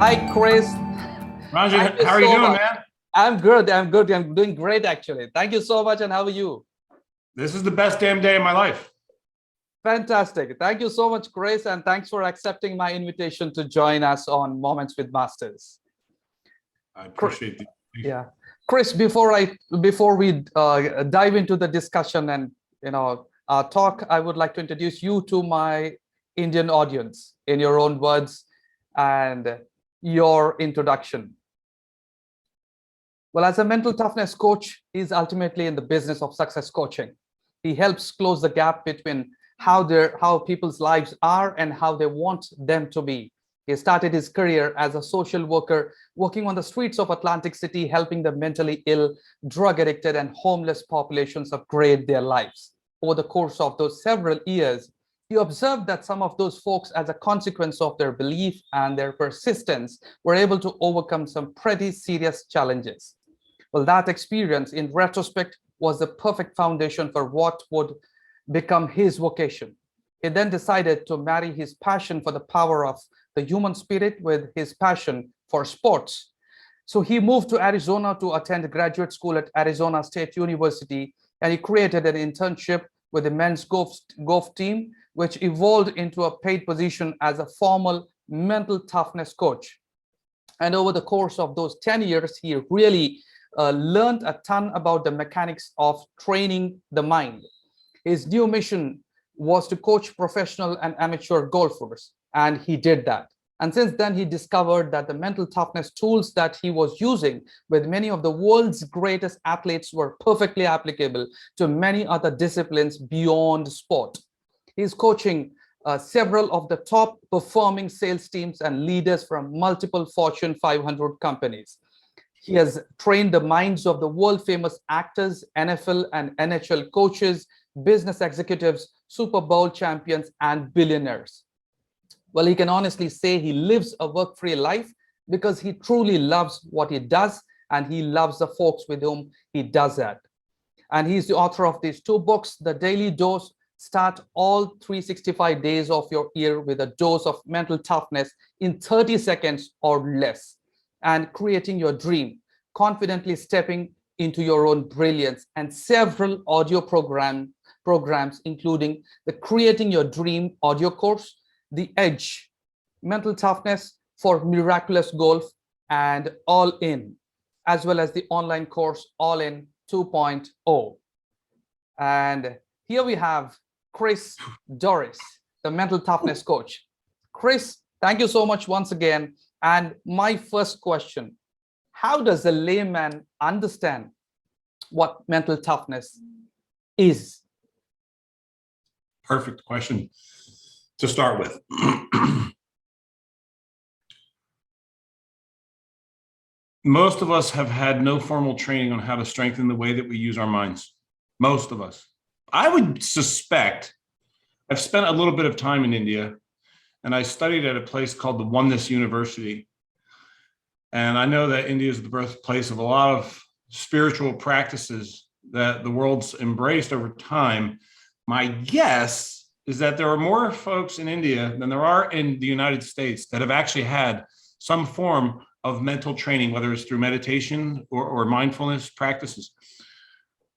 Hi, Chris. Ranjan, how are you doing, man? I'm good. I'm doing great, actually. Thank you so much. And how are you? This is the best damn day of my life. Fantastic. Thank you so much, Chris. And thanks for accepting my invitation to join us on Moments with Masters. I appreciate it. Yeah. Chris, before we dive into the discussion and talk, I would like to introduce you to my Indian audience in your own words and your introduction. Well, as a mental toughness coach, he's ultimately in the business of success coaching. He helps close the gap between how people's lives are and how they want them to be. He started his career as a social worker, working on the streets of Atlantic City, helping the mentally ill, drug addicted, and homeless populations upgrade their lives. Over the course of those several years, he observed that some of those folks, as a consequence of their belief and their persistence, were able to overcome some pretty serious challenges. Well, that experience, in retrospect, was the perfect foundation for what would become his vocation. He then decided to marry his passion for the power of the human spirit with his passion for sports. So he moved to Arizona to attend graduate school at Arizona State University, and he created an internship with the men's golf team, which evolved into a paid position as a formal mental toughness coach. And over the course of those 10 years, he really learned a ton about the mechanics of training the mind. His new mission was to coach professional and amateur golfers, and he did that. And since then, he discovered that the mental toughness tools that he was using with many of the world's greatest athletes were perfectly applicable to many other disciplines beyond sport. He's coaching several of the top performing sales teams and leaders from multiple Fortune 500 companies. He has trained the minds of the world famous actors, NFL and NHL coaches, business executives, Super Bowl champions, and billionaires. Well, he can honestly say he lives a work-free life because he truly loves what he does, and he loves the folks with whom he does that. And he's the author of these two books, The Daily Dose: Start All 365 Days of Your Year with a Dose of Mental Toughness in 30 seconds or less, and Creating Your Dream: Confidently Stepping into Your Own Brilliance, and several audio programs, including the Creating Your Dream audio course, The Edge, Mental Toughness for Miraculous Golf, and All In, as well as the online course All In 2.0. And here we have Chris Dorris, the mental toughness coach. Chris, thank you so much once again. And my first question, how does a layman understand what mental toughness is? Perfect question to start with. Most of us have had no formal training on how to strengthen the way that we use our minds. Most of us. I would suspect, I've spent a little bit of time in India, and I studied at a place called the Oneness University. And I know that India is the birthplace of a lot of spiritual practices that the world's embraced over time. My guess is that there are more folks in India than there are in the United States that have actually had some form of mental training, whether it's through meditation or mindfulness practices,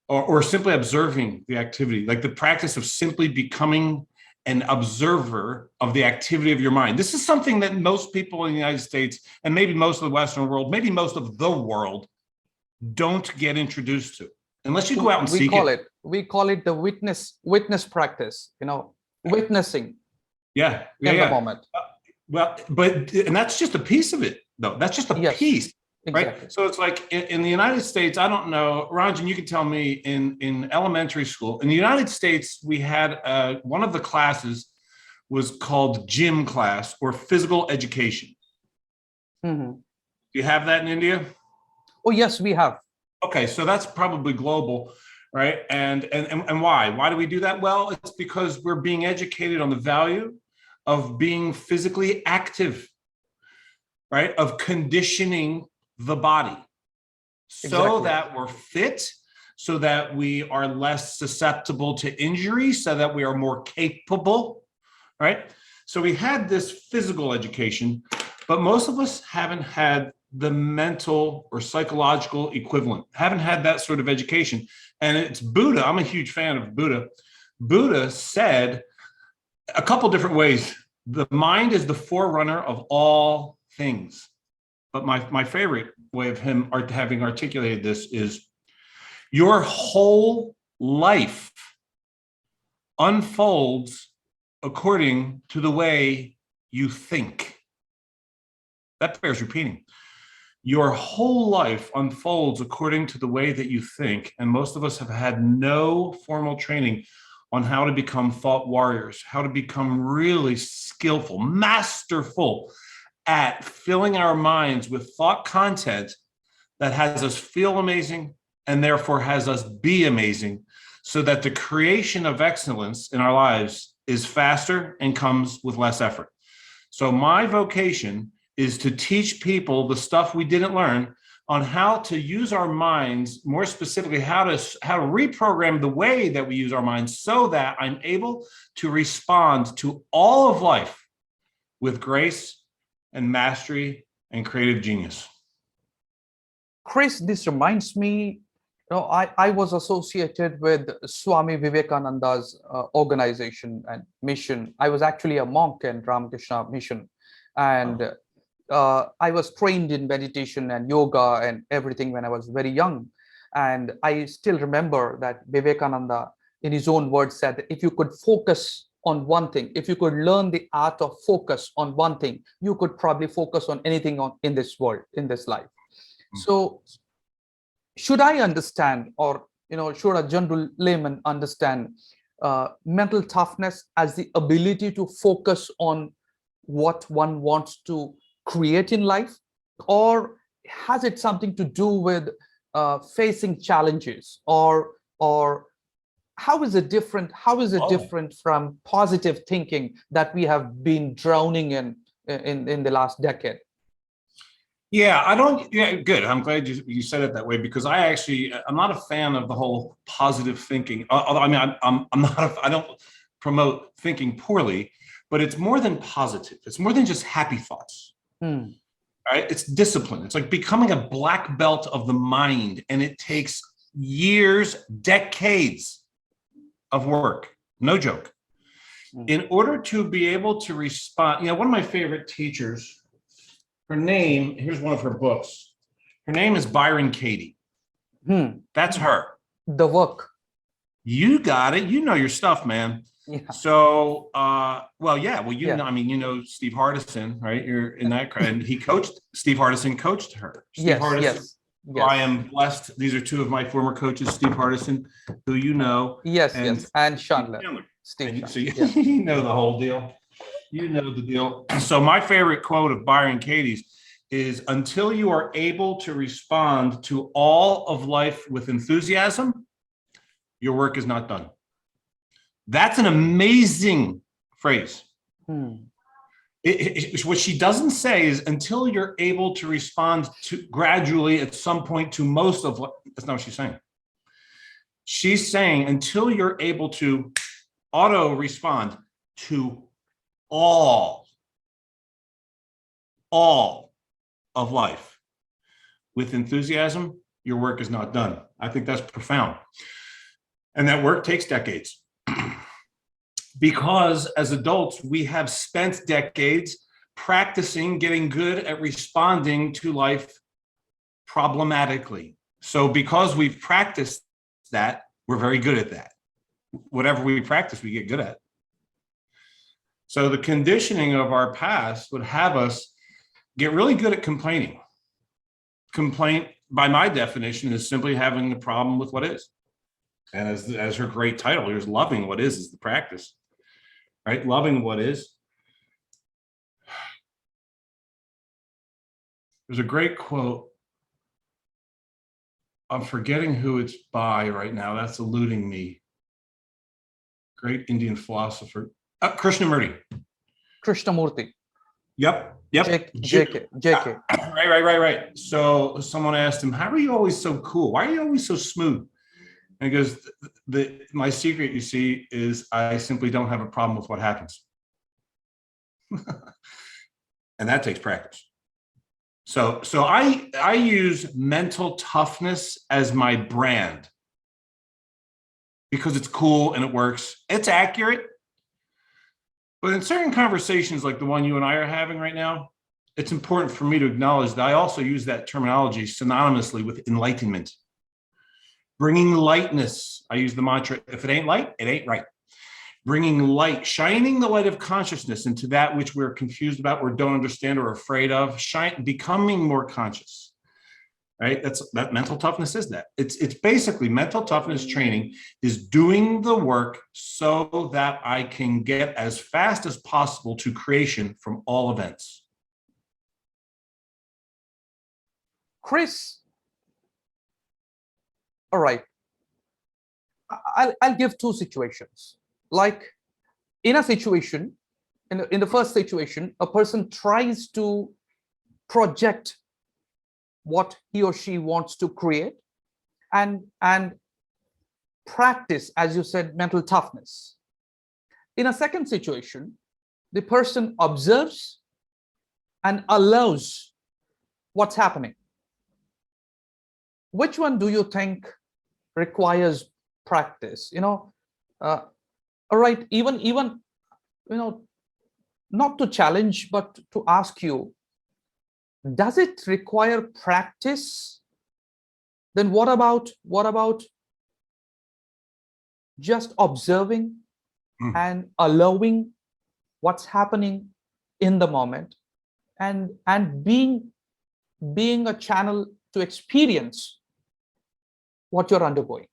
or simply observing the activity, like the practice of simply becoming an observer of the activity of your mind. This is something that most people in the United States, and maybe most of the Western world, maybe most of the world, don't get introduced to, unless you go out and seek it. We call it the witness practice, witnessing. Yeah. The moment. And that's just a piece of it, though. That's just a piece. Exactly. Right. So it's like in the United States, I don't know, Ranjan, you can tell me, in elementary school, in the United States, we had one of the classes was called gym class or physical education. Mm-hmm. Do you have that in India? Oh, yes, we have. Okay, so that's probably global, right? And why? Why do we do that? Well, it's because we're being educated on the value of being physically active, right? Of conditioning the body so that we're fit, so that we are less susceptible to injury, so that we are more capable, right? So we had this physical education, But most of us haven't had the mental or psychological equivalent, haven't had that sort of education. And it's Buddha. I'm a huge fan of Buddha. Buddha said a couple different ways. The mind is the forerunner of all things. But my favorite way of him having articulated this is your whole life unfolds according to the way you think. That bears repeating. Your whole life unfolds according to the way that you think. And most of us have had no formal training on how to become thought warriors, how to become really skillful, masterful at filling our minds with thought content that has us feel amazing and therefore has us be amazing, so that the creation of excellence in our lives is faster and comes with less effort. So my vocation is to teach people the stuff we didn't learn on how to use our minds, more specifically, how to reprogram the way that we use our minds so that I'm able to respond to all of life with grace and mastery and creative genius. Chris, this reminds me, I was associated with Swami Vivekananda's organization and mission. I was actually a monk in Ramakrishna mission. And I was trained in meditation and yoga and everything when I was very young. And I still remember that Vivekananda, in his own words, said that if you could focus on one thing, if you could learn the art of focus on one thing, you could probably focus on anything in this world, in this life. So should I understand, or should a general layman understand mental toughness as the ability to focus on what one wants to create in life, or has it something to do with facing challenges, or how is it different? How is it different from positive thinking that we have been drowning in the last decade? Yeah, good. I'm glad you said it that way, because I'm not a fan of the whole positive thinking. Although, I mean, I don't promote thinking poorly, but it's more than positive. It's more than just happy thoughts. Right? It's discipline. It's like becoming a black belt of the mind, and it takes years, decades of work. No joke. In order to be able to respond, one of my favorite teachers, her name, here's one of her books. Her name is Byron Katie. That's her. The work. You got it. You know your stuff, man. Yeah. So, Steve Hardison, right? You're in that crowd. And Steve Hardison coached her. Steve Hardison. Yes. I am blessed. These are two of my former coaches, Steve Hardison, who you know. Yes. And Chandler. Steve. So you know the whole deal. You know the deal. So my favorite quote of Byron Katie's is, until you are able to respond to all of life with enthusiasm, your work is not done. That's an amazing phrase. What she doesn't say is, until you're able to respond to gradually at some point to most of what, that's not what she's saying. She's saying, until you're able to auto respond to all of life with enthusiasm, your work is not done. I think that's profound. And that work takes decades. Because as adults, we have spent decades practicing getting good at responding to life problematically. So because we've practiced that, we're very good at that. Whatever we practice, we get good at. So the conditioning of our past would have us get really good at complaining. Complaint, by my definition, is simply having a problem with what is. And as her great title, here's loving what is the practice. Right? Loving what is. There's a great quote. I'm forgetting who it's by right now. That's eluding me. Great Indian philosopher. Krishnamurti. Krishnamurti. Yep. JK. Right. So someone asked him, how are you always so cool? Why are you always so smooth? And he goes, my secret, you see, is I simply don't have a problem with what happens. And that takes practice. So I use mental toughness as my brand because it's cool and it works. It's accurate. But in certain conversations like the one you and I are having right now, it's important for me to acknowledge that I also use that terminology synonymously with enlightenment. Bringing lightness. I use the mantra, if it ain't light, it ain't right. Bringing light, shining the light of consciousness into that which we're confused about or don't understand or afraid of, becoming more conscious, right? That mental toughness is that. It's basically mental toughness training is doing the work so that I can get as fast as possible to creation from all events. Chris, all right. I'll give two situations. Like in a situation, in the first situation, a person tries to project what he or she wants to create and practice, as you said, mental toughness. In a second situation, the person observes and allows what's happening. Which one do you think requires practice? All right, even not to challenge, but to ask you, does it require practice? Then what about just observing and allowing what's happening in the moment and being a channel to experience what you're undergoing?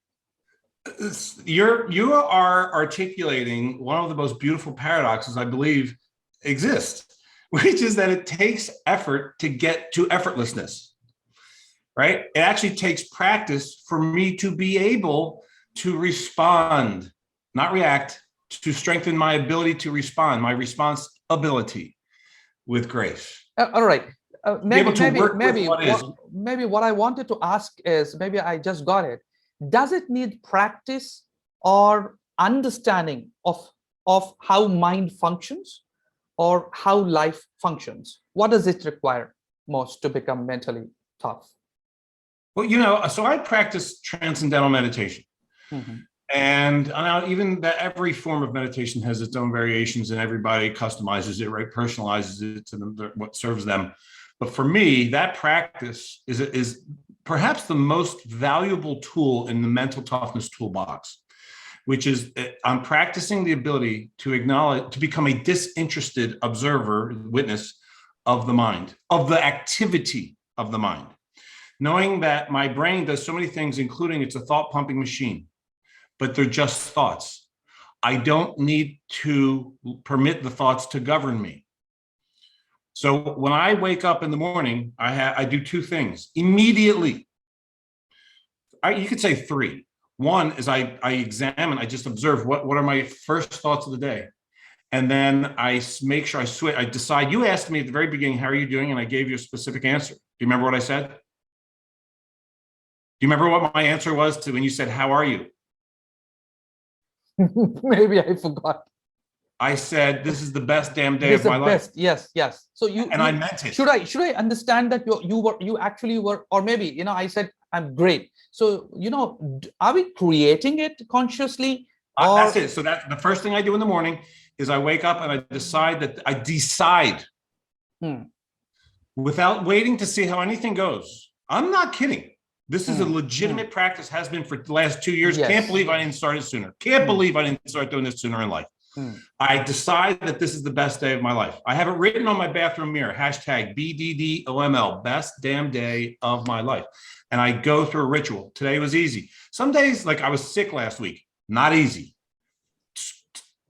You are articulating one of the most beautiful paradoxes I believe exist, which is that it takes effort to get to effortlessness, right? It actually takes practice for me to be able to respond, not react, to strengthen my ability to respond, my response ability with grace. All right. Maybe what I wanted to ask is, maybe I just got it. Does it need practice or understanding of how mind functions or how life functions? What does it require most to become mentally tough? Well, so I practice transcendental meditation. Mm-hmm. And now even that every form of meditation has its own variations and everybody customizes it, right? Personalizes it to them, what serves them. But for me, that practice is perhaps the most valuable tool in the mental toughness toolbox, which is I'm practicing the ability to acknowledge, to become a disinterested observer, witness of the mind, of the activity of the mind, knowing that my brain does so many things, including it's a thought pumping machine, but they're just thoughts. I don't need to permit the thoughts to govern me. So when I wake up in the morning, I do two things immediately. You could say three. One is I examine, I just observe what are my first thoughts of the day. And then I make sure I switch. I decide, you asked me at the very beginning, how are you doing? And I gave you a specific answer. Do you remember what I said? Do you remember what my answer was to when you said, how are you? Maybe I forgot. I said, this is the best damn day of my life. Yes. So I meant it. Should I understand that you actually were, or maybe, I said, I'm great. So, are we creating it consciously? That's it. So that's the first thing I do in the morning is I wake up and I decide without waiting to see how anything goes. I'm not kidding. This is a legitimate practice, has been for the last 2 years. Yes. Can't believe I didn't start it sooner. Can't believe I didn't start doing this sooner in life. I decide that this is the best day of my life. I have it written on my bathroom mirror, hashtag BDDOML, best damn day of my life. And I go through a ritual. Today was easy. Some days, like I was sick last week, not easy.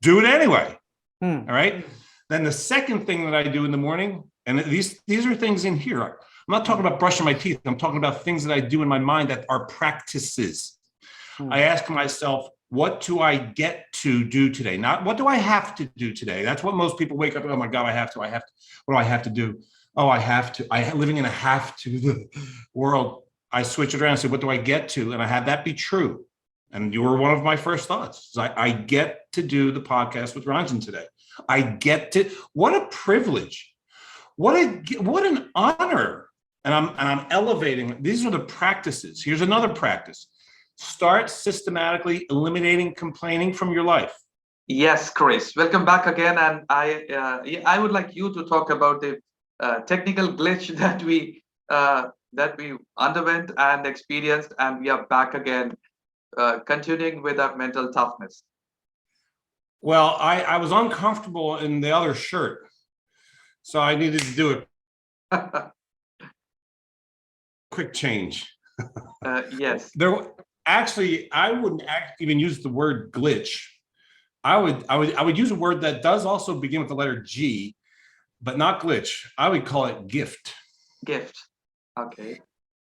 Do it anyway. All right. Then the second thing that I do in the morning, and these are things in here. I'm not talking about brushing my teeth. I'm talking about things that I do in my mind that are practices. I ask myself, what do I get to do today? Not what do I have to do today? That's what most people wake up. Oh my God, I have to. What do I have to do? Oh, I have to. Living in a have to world. I switch it around and say, what do I get to? And I have that be true. And you were one of my first thoughts. I get to do the podcast with Ranjan today. I get to, what a privilege. What an honor. And I'm elevating. These are the practices. Here's another practice. Start systematically eliminating complaining from your life. Yes, Chris. Welcome back again. And I would like you to talk about the technical glitch that we underwent and experienced, and we are back again, continuing with our mental toughness. Well, I was uncomfortable in the other shirt, so I needed to do a quick change. Yes. Actually, I wouldn't even use the word glitch. I would use a word that does also begin with the letter G, but not glitch. I would call it gift. Gift. Okay.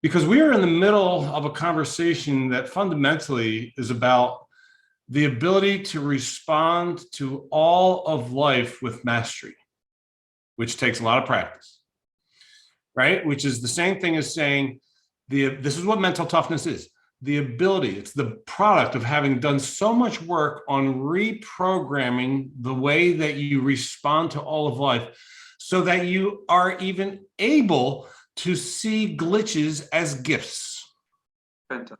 Because we are in the middle of a conversation that fundamentally is about the ability to respond to all of life with mastery, which takes a lot of practice, right? Which is the same thing as saying, this is what mental toughness is. The ability, it's the product of having done so much work on reprogramming the way that you respond to all of life so that you are even able to see glitches as gifts. Fantastic.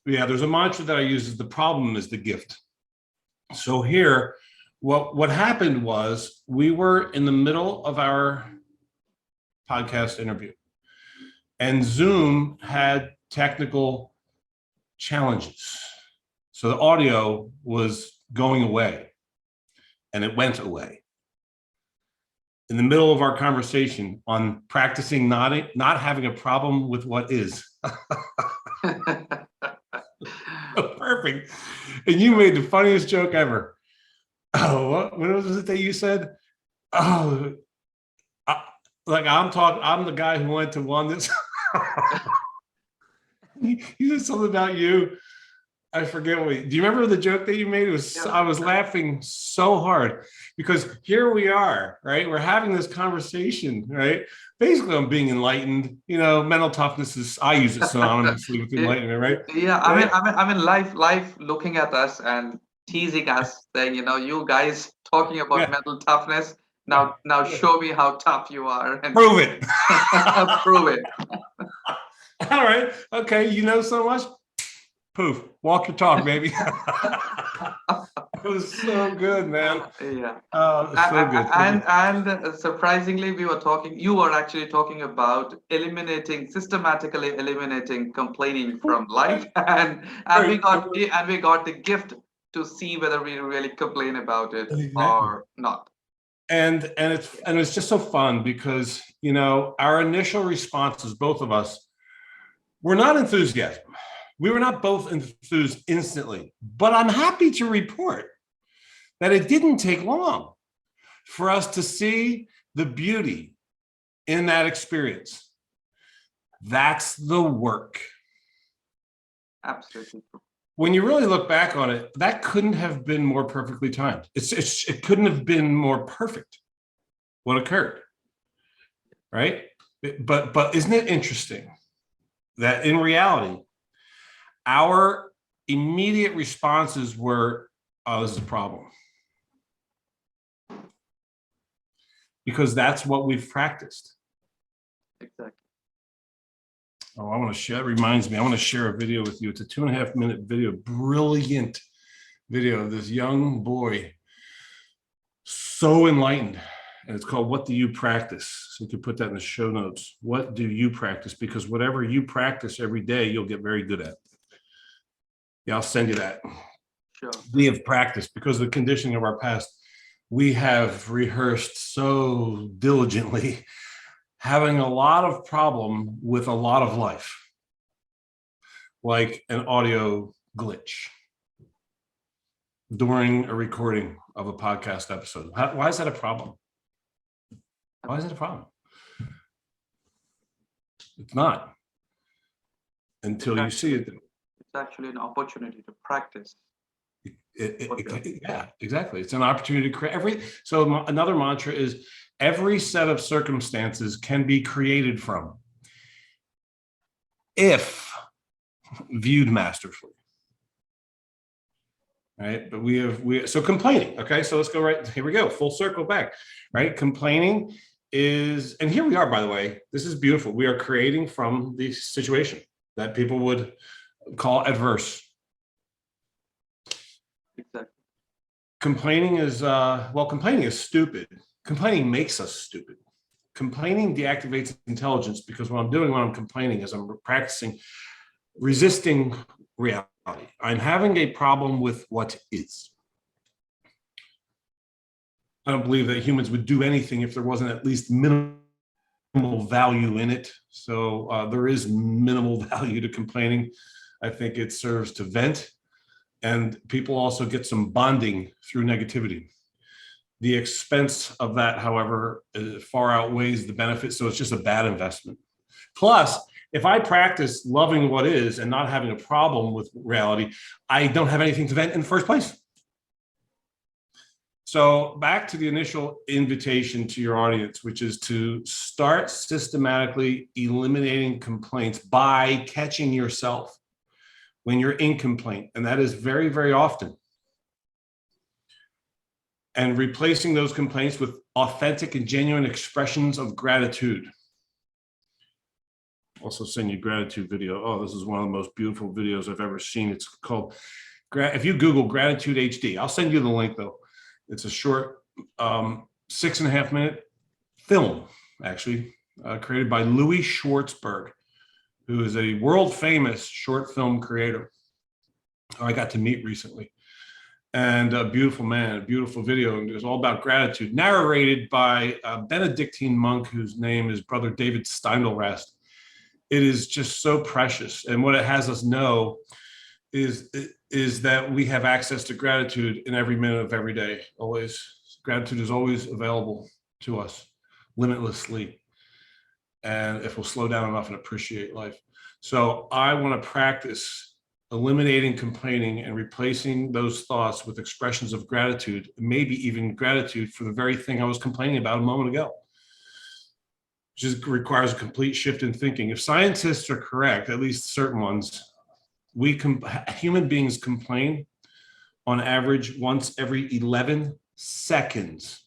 Yeah, there's a mantra that I use is the problem is the gift. So here, what happened was we were in the middle of our podcast interview and Zoom had technical challenges. So the audio was going away and it went away. In the middle of our conversation on practicing not having a problem with what is. Perfect. And you made the funniest joke ever. Oh, what was it that you said? Oh, I'm the guy who went to one this. You said something about you. I forget do you remember the joke that you made? It was, I was laughing so hard because here we are, right? We're having this conversation, right? Basically, I'm being enlightened. You know, mental toughness is, I use it synonymously with enlightenment, right? Yeah, right? I mean, life looking at us and teasing us, saying, you guys talking about mental toughness. Now show me how tough you are. And prove it. Prove it. All right. Okay. You know so much. Poof. Walk your talk, baby. It was so good, man. Yeah. So good. And surprisingly, you were actually talking about systematically eliminating complaining from life, and we got the gift to see whether we really complain about it or not. And it's just so fun because our initial responses, both of us, were not enthusiasm. We were not both enthused instantly, but I'm happy to report that it didn't take long for us to see the beauty in that experience. That's the work. Absolutely. When you really look back on it, that couldn't have been more perfectly timed. It couldn't have been more perfect what occurred, right? But isn't it interesting that in reality, our immediate responses were, oh, this is a problem. Because that's what we've practiced. Exactly. Oh, I want to share, that reminds me, I want to share a video with you. It's a 2.5-minute video, brilliant video of this young boy, so enlightened. And it's called, What Do You Practice? So you can put that in the show notes. What do you practice? Because whatever you practice every day, you'll get very good at. Yeah, I'll send you that. Sure. We have practiced because of the conditioning of our past. We have rehearsed so diligently, having a lot of problem with a lot of life, like an audio glitch during a recording of a podcast episode. Why is that a problem? Why is it a problem? It's not until you see it. It's actually an opportunity to practice. Yeah, exactly. It's an opportunity to create so another mantra is every set of circumstances can be created from if viewed masterfully. Right. But so complaining. Okay. So let's go right here. We go full circle back. Right. Complaining is, and here we are, by the way, this is beautiful. We are creating from the situation that people would call adverse. Exactly. Complaining is, complaining is stupid. Complaining makes us stupid. Complaining deactivates intelligence, because what I'm doing when I'm complaining is I'm practicing resisting reality. I'm having a problem with what is. I don't believe that humans would do anything if there wasn't at least minimal value in it. So there is minimal value to complaining. I think it serves to vent, and people also get some bonding through negativity. The expense of that, however, far outweighs the benefit. So it's just a bad investment. Plus, if I practice loving what is and not having a problem with reality, I don't have anything to vent in the first place. So back to the initial invitation to your audience, which is to start systematically eliminating complaints by catching yourself when you're in complaint. And that is very, very often. And replacing those complaints with authentic and genuine expressions of gratitude. Also send you gratitude video. Oh, this is one of the most beautiful videos I've ever seen. It's called, if you Google Gratitude HD, I'll send you the link though. It's a short 6.5 minute film, actually, created by Louis Schwartzberg, who is a world famous short film creator who I got to meet recently. And a beautiful man, a beautiful video. And it's all about gratitude, narrated by a Benedictine monk whose name is Brother David Steindl-Rast. It is just so precious. And what it has us know is that we have access to gratitude in every minute of every day, always. Gratitude is always available to us, limitlessly. And if we'll slow down enough and appreciate life. So I want to practice eliminating complaining and replacing those thoughts with expressions of gratitude, maybe even gratitude for the very thing I was complaining about a moment ago. Just requires a complete shift in thinking. If scientists are correct, at least certain ones, human beings complain on average once every 11 seconds.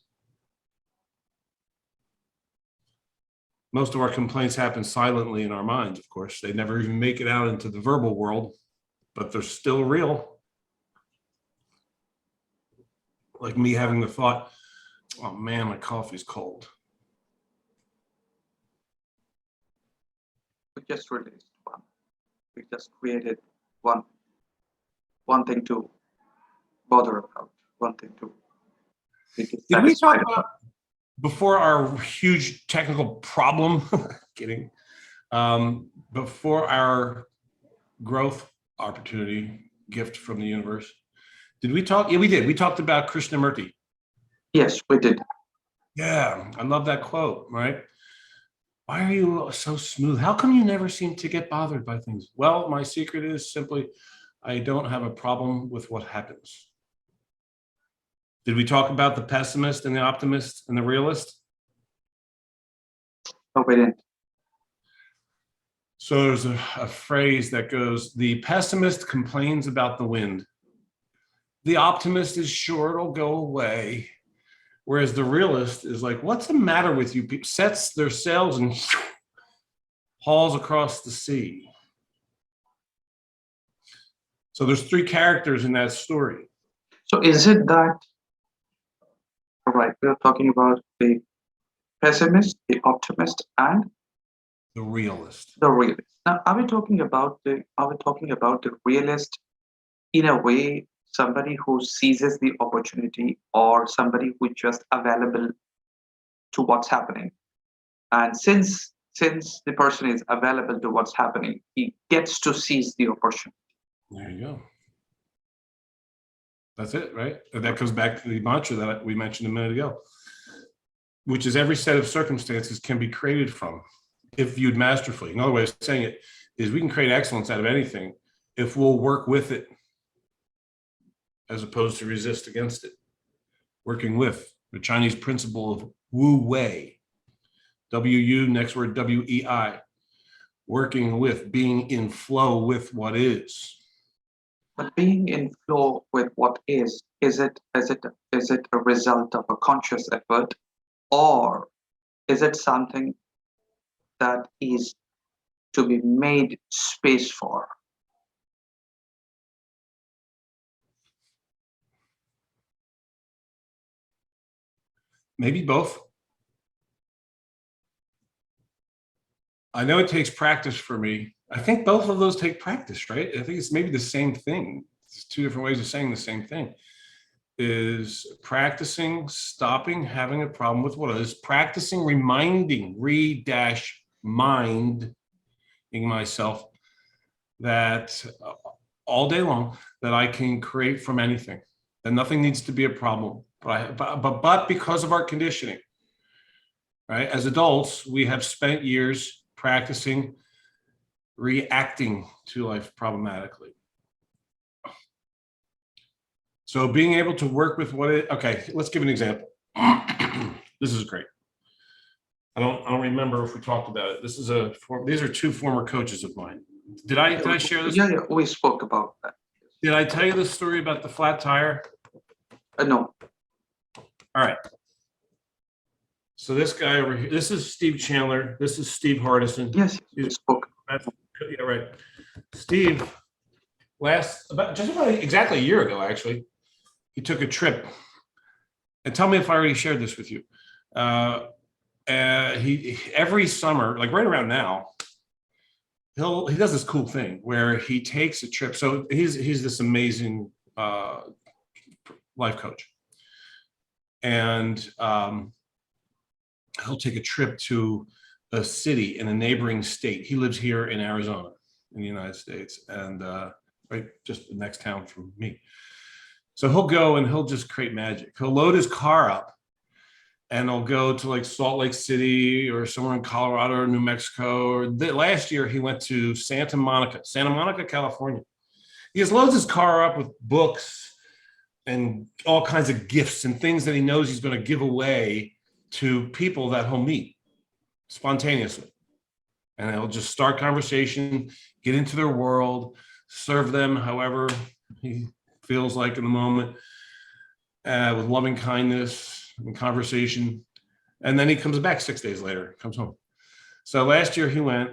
Most of our complaints happen silently in our minds, of course. They never even make it out into the verbal world, but they're still real. Like me having the thought, oh man, my coffee's cold. We just released one. We just created one thing to bother about, one thing to be Did we talk satisfied about, before our huge technical problem, kidding, before our growth opportunity, gift from the universe, did we talk? Yeah, we did. We talked about Krishnamurti. Yes, we did. Yeah, I love that quote, right? Why are you so smooth? How come you never seem to get bothered by things? Well, my secret is simply, I don't have a problem with what happens. Did we talk about the pessimist and the optimist and the realist? No, we didn't. So there's a phrase that goes, the pessimist complains about the wind. The optimist is sure it'll go away. Whereas the realist is like, what's the matter with you? Sets their sails and hauls across the sea. So there's three characters in that story. So is it that, all right, we're talking about the pessimist, the optimist, and The realist. the realist. Now, are we talking about the realist in a way, somebody who seizes the opportunity, or somebody who is just available to what's happening? And since the person is available to what's happening, he gets to seize the opportunity. There you go. That's it, right? And that goes back to the mantra that we mentioned a minute ago, which is every set of circumstances can be created from, if viewed masterfully. Another way of saying it is we can create excellence out of anything if we'll work with it, as opposed to resist against it. Working with the Chinese principle of Wu Wei, W-U, next word W-E-I, working with, being in flow with what is. But being in flow with what is it a result of a conscious effort, or Is it something that is to be made space for? Maybe both. I know it takes practice for me. I think both of those take practice, right? I think it's maybe the same thing. It's two different ways of saying the same thing. Is practicing stopping having a problem with what is, practicing reminding, minding myself that all day long that I can create from anything, that nothing needs to be a problem. But because of our conditioning, right? As adults, we have spent years practicing reacting to life problematically. So being able to work with okay, let's give an example. This is great. I don't remember if we talked about it. These are two former coaches of mine. Did I share this? Yeah, we spoke about that. Did I tell you the story about the flat tire? No. All right. So this guy over here, this is Steve Chandler. This is Steve Hardison. Yes, you spoke. Yeah, right. Steve, just about exactly a year ago, actually, he took a trip. And tell me if I already shared this with you. He every summer, like right around now, he does this cool thing where he takes a trip. So he's this amazing life coach, and he'll take a trip to a city in a neighboring state. He lives here in Arizona, in the United States, and right just the next town from me. So he'll go and he'll just create magic. He'll load his car up and he'll go to like Salt Lake City or somewhere in Colorado or New Mexico. Or last year he went to Santa Monica, California. He just loads his car up with books and all kinds of gifts and things that he knows he's going to give away to people that he'll meet spontaneously. And he'll just start conversation, get into their world, serve them however he feels like in the moment, with loving kindness and conversation. And then he comes back 6 days later, comes home. So last year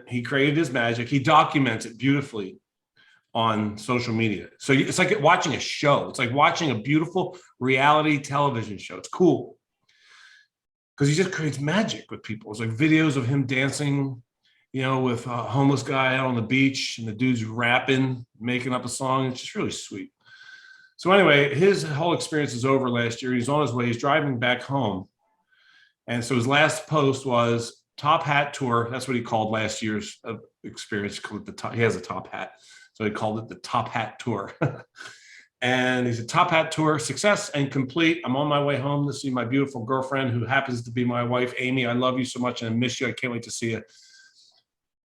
he created his magic. He documents it beautifully on social media. So it's like watching a show. It's like watching a beautiful reality television show. It's cool because he just creates magic with people. It's like videos of him dancing, with a homeless guy out on the beach, and the dude's rapping, making up a song. It's just really sweet. So anyway, his whole experience is over last year. He's on his way. He's driving back home. And so his last post was Top Hat Tour. That's what he called last year's experience. He has a top hat. So he called it the Top Hat Tour. And he said, Top Hat Tour, success and complete. I'm on my way home to see my beautiful girlfriend, who happens to be my wife, Amy. I love you so much and I miss you. I can't wait to see you.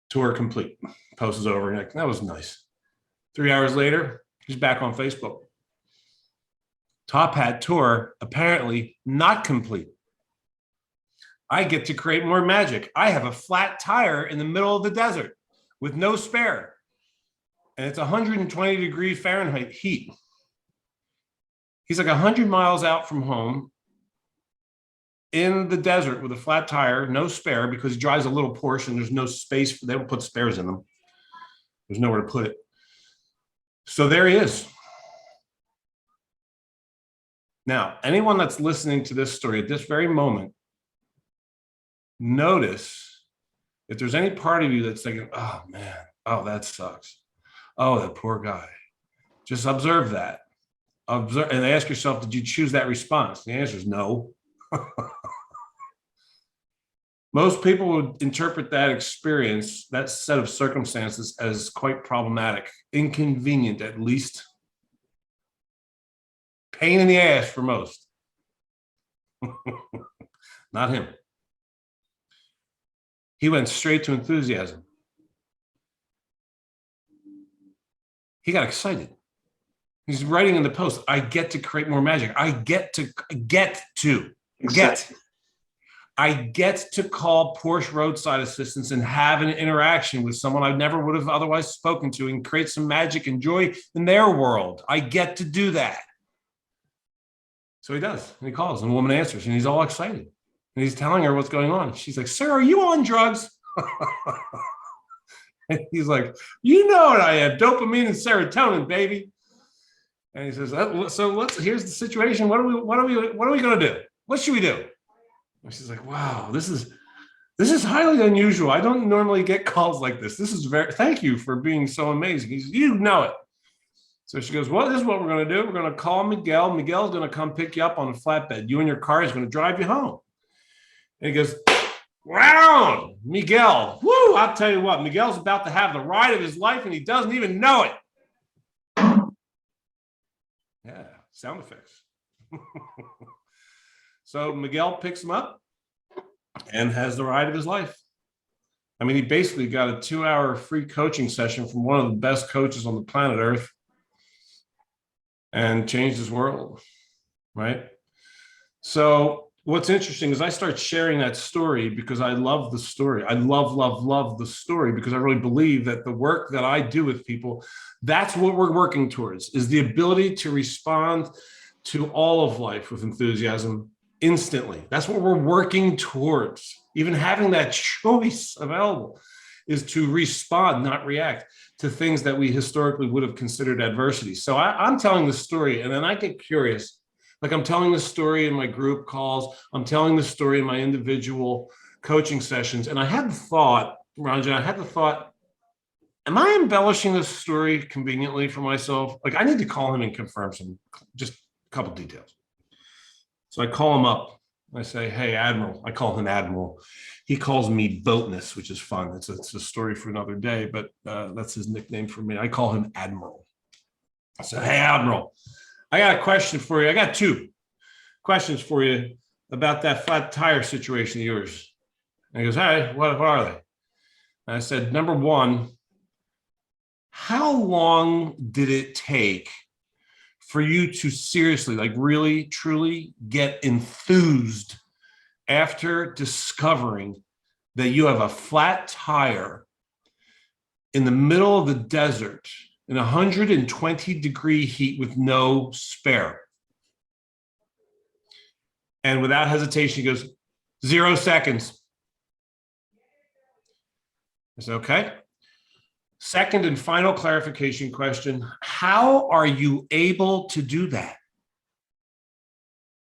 Tour complete. Post is over. Like, that was nice. 3 hours later, he's back on Facebook. Top Hat Tour, apparently not complete. I get to create more magic. I have a flat tire in the middle of the desert with no spare. And it's 120 degrees Fahrenheit heat. He's like 100 miles out from home in the desert with a flat tire, no spare, because he drives a little Porsche and there's no space. They don't put spares in them. There's nowhere to put it. So there he is. Now, anyone that's listening to this story at this very moment, notice if there's any part of you that's thinking, oh man, oh, that sucks. Oh, that poor guy. Just observe that. Observe and ask yourself, did you choose that response? The answer is no. Most people would interpret that experience, that set of circumstances, as quite problematic, inconvenient at least. Pain in the ass for most. Not him. He went straight to enthusiasm. He got excited. He's writing in the post, I get to create more magic. I get to call Porsche roadside assistance and have an interaction with someone I never would have otherwise spoken to and create some magic and joy in their world. I get to do that. So he does, and he calls, and the woman answers, and he's all excited. And he's telling her what's going on. She's like, sir, are you on drugs? And he's like, you know what I am, dopamine and serotonin, baby. And he says, here's the situation. What are we going to do? What should we do? And she's like, wow, this is highly unusual. I don't normally get calls like this. Thank you for being so amazing. He says, you know it. So she goes, well, this is what we're going to do. We're going to call Miguel. Miguel's going to come pick you up on a flatbed. You and your car is going to drive you home. And he goes, wow, Miguel. Woo, I'll tell you what, Miguel's about to have the ride of his life and he doesn't even know it. Yeah, sound effects. So Miguel picks him up and has the ride of his life. I mean, he basically got a 2-hour free coaching session from one of the best coaches on the planet Earth and changed his world, right? So what's interesting is I start sharing that story because I love the story. I love the story because I really believe that the work that I do with people, that's what we're working towards, is the ability to respond to all of life with enthusiasm instantly. That's what we're working towards. Even having that choice available is to respond, not react to things that we historically would have considered adversity. So I'm telling the story and then I get curious. Like I'm telling the story in my group calls. I'm telling the story in my individual coaching sessions. And I had the thought, Ranjan, am I embellishing this story conveniently for myself? Like I need to call him and confirm just a couple details. So I call him up. I say, hey, Admiral. I call him Admiral. He calls me Boatness, which is fun. It's a story for another day, but that's his nickname for me. I call him Admiral. I said, hey, Admiral, I got a question for you. I got 2 questions for you about that flat tire situation of yours. And he goes, hey, what are they? And I said, number 1, how long did it take for you to seriously, like really, truly get enthused after discovering that you have a flat tire in the middle of the desert in 120-degree heat with no spare? And without hesitation, he goes, 0 seconds. I said, okay. Second and final clarification question, how are you able to do that?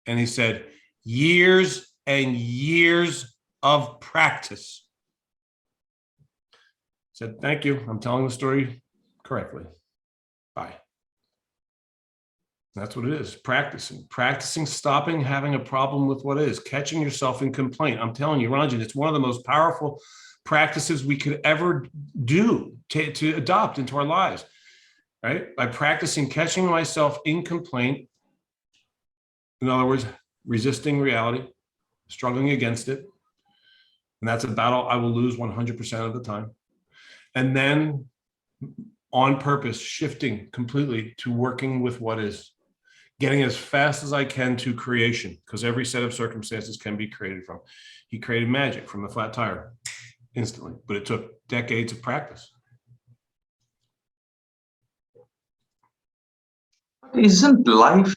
And he said, years and years of practice. I said, thank you. I'm telling the story correctly. Bye. That's what it is. Practicing stopping having a problem with what is, catching yourself in complaint. I'm telling you, Ranjan, it's one of the most powerful practices we could ever do to adopt into our lives, right? By practicing catching myself in complaint. In other words, resisting reality, struggling against it. And that's a battle I will lose 100% of the time. And then on purpose, shifting completely to working with what is, getting as fast as I can to creation, because every set of circumstances can be created from. He created magic from the flat tire instantly, but it took decades of practice. Isn't life,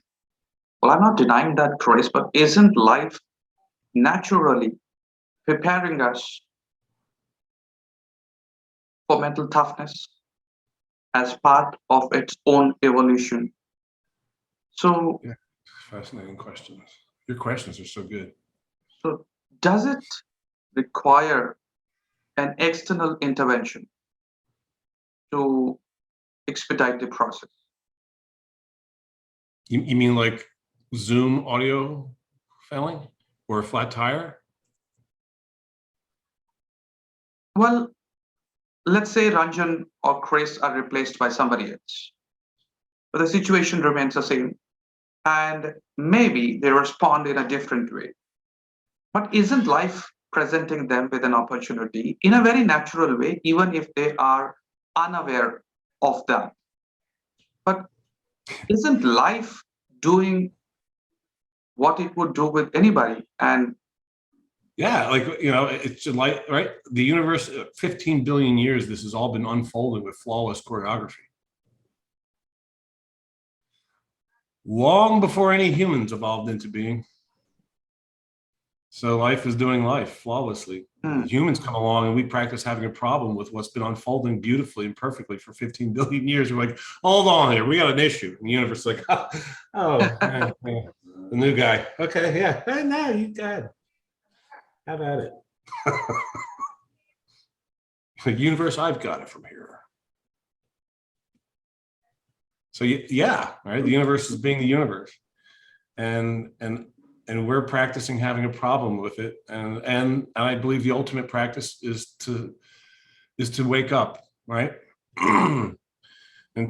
well, I'm not denying that, Chris, but isn't life naturally preparing us for mental toughness as part of its own evolution? So, Yeah, fascinating questions. Your questions are so good. so does it require an external intervention to expedite the process? You mean like Zoom audio failing or a flat tire? Well, let's say Ranjan or Chris are replaced by somebody else, but the situation remains the same, and maybe they respond in a different way. But isn't life presenting them with an opportunity in a very natural way, even if they are unaware of that? But isn't life doing what it would do with anybody? And Yeah, like, it's just like, right? The universe, 15 billion years, this has all been unfolded with flawless choreography. Long before any humans evolved into being. So life is doing life flawlessly. Humans come along and we practice having a problem with what's been unfolding beautifully and perfectly for 15 billion years. We're like, hold on here, we got an issue. And the universe is like, the new guy. Okay, yeah. Hey, no, you got have at it. The universe, I've got it from here. So yeah, right. The universe is being the universe. And we're practicing having a problem with it, and I believe the ultimate practice is to wake up, right? And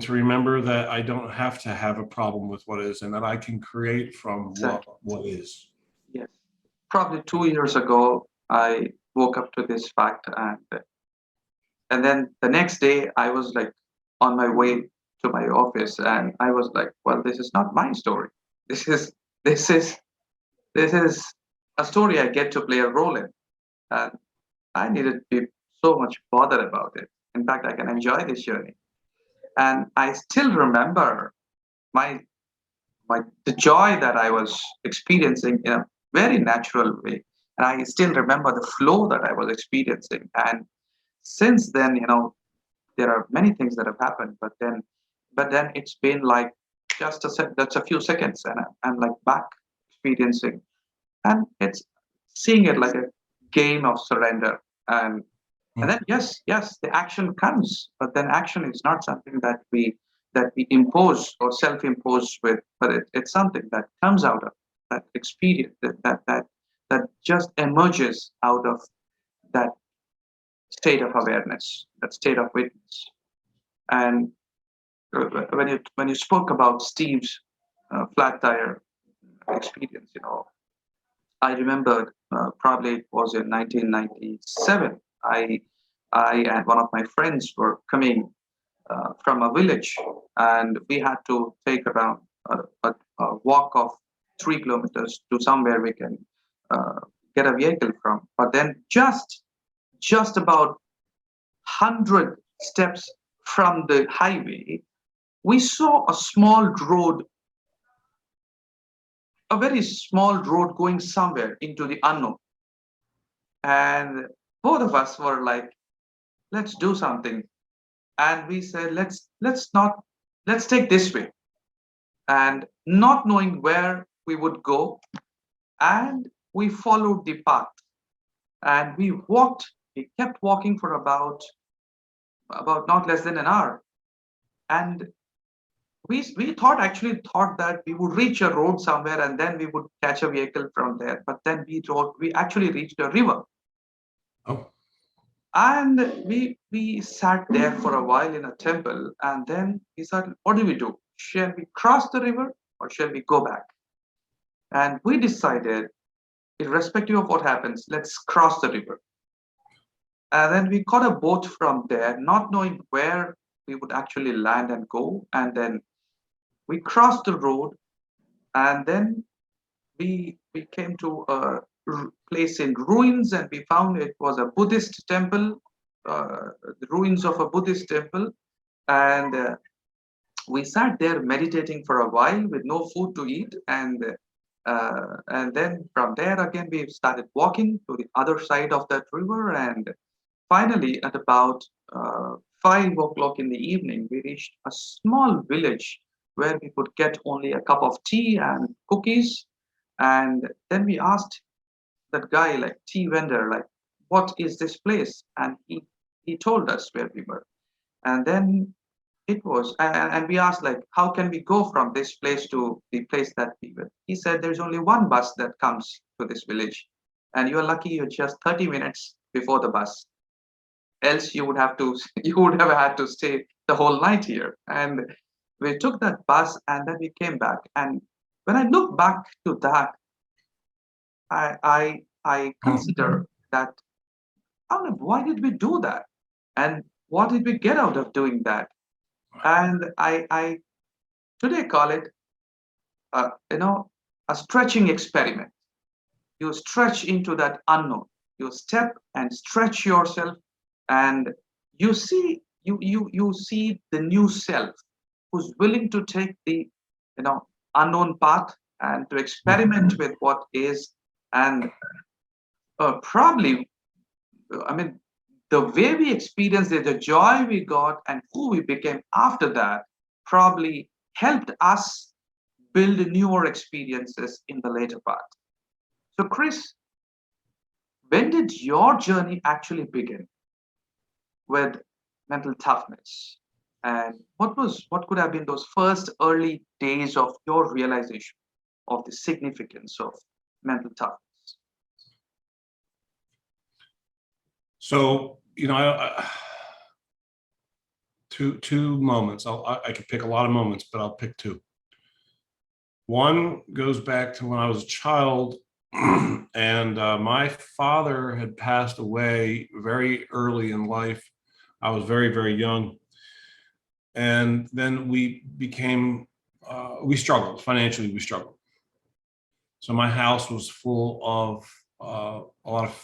to remember that I don't have to have a problem with what is, and that I can create from what is. Yes, probably 2 years ago I woke up to this fact, and then the next day I was like on my way to my office, and I was like, well, this is not my story. This is a story I get to play a role in. And I needed to be so much bothered about it. In fact, I can enjoy this journey. And I still remember the joy that I was experiencing in a very natural way. And I still remember the flow that I was experiencing. And since then, there are many things that have happened, but then it's been like that's a few seconds, and I'm like back experiencing, and it's seeing it like a game of surrender, and then yes, the action comes, but then action is not something that we impose or self-impose with, but it's something that comes out of that experience, that just emerges out of that state of awareness, that state of witness. And when you spoke about Steve's flat tire experience, I remembered probably it was in 1997. I and one of my friends were coming from a village, and we had to take around a walk of 3 kilometers to somewhere we can get a vehicle from. But then just about 100 steps from the highway, we saw a very small road going somewhere into the unknown. And both of us were like, let's do something. And we said, let's take this way. And not knowing where we would go, and we followed the path. And we kept walking for about not less than an hour. And we thought that we would reach a road somewhere and then we would catch a vehicle from there. But then we actually reached a river. Oh. And we sat there for a while in a temple, and then we said, what do we do? Shall we cross the river or shall we go back? And we decided, irrespective of what happens, let's cross the river. And then we caught a boat from there, not knowing where we would actually land and go. And then we crossed the road, and then we came to a place in ruins, and we found it was a Buddhist temple, the ruins of a Buddhist temple. And we sat there meditating for a while with no food to eat. And then from there again, we started walking to the other side of that river. And finally, at about 5 o'clock in the evening, we reached a small village where we could get only a cup of tea and cookies. And then we asked that guy, like tea vendor, like, what is this place? And he told us where we were. And then it was, and we asked, like, how can we go from this place to the place that we were? He said, there's only one bus that comes to this village, and you're lucky you're just 30 minutes before the bus. Else you would have had to stay the whole night here. And we took that bus, and then we came back. And when I look back to that, I consider that, why did we do that? And what did we get out of doing that? And I today call it, a stretching experiment. You stretch into that unknown. You step and stretch yourself, and you see the new self who's willing to take the unknown path and to experiment with what is. And probably, I mean, the way we experienced it, the joy we got, and who we became after that probably helped us build newer experiences in the later part. So, Chris, when did your journey actually begin with mental toughness? And what could have been those first early days of your realization of the significance of mental toughness? So, two moments. I could pick a lot of moments, but I'll pick two. One goes back to when I was a child, and my father had passed away very early in life. I was very, very young. And then we struggled financially, we struggled. So my house was full of a lot of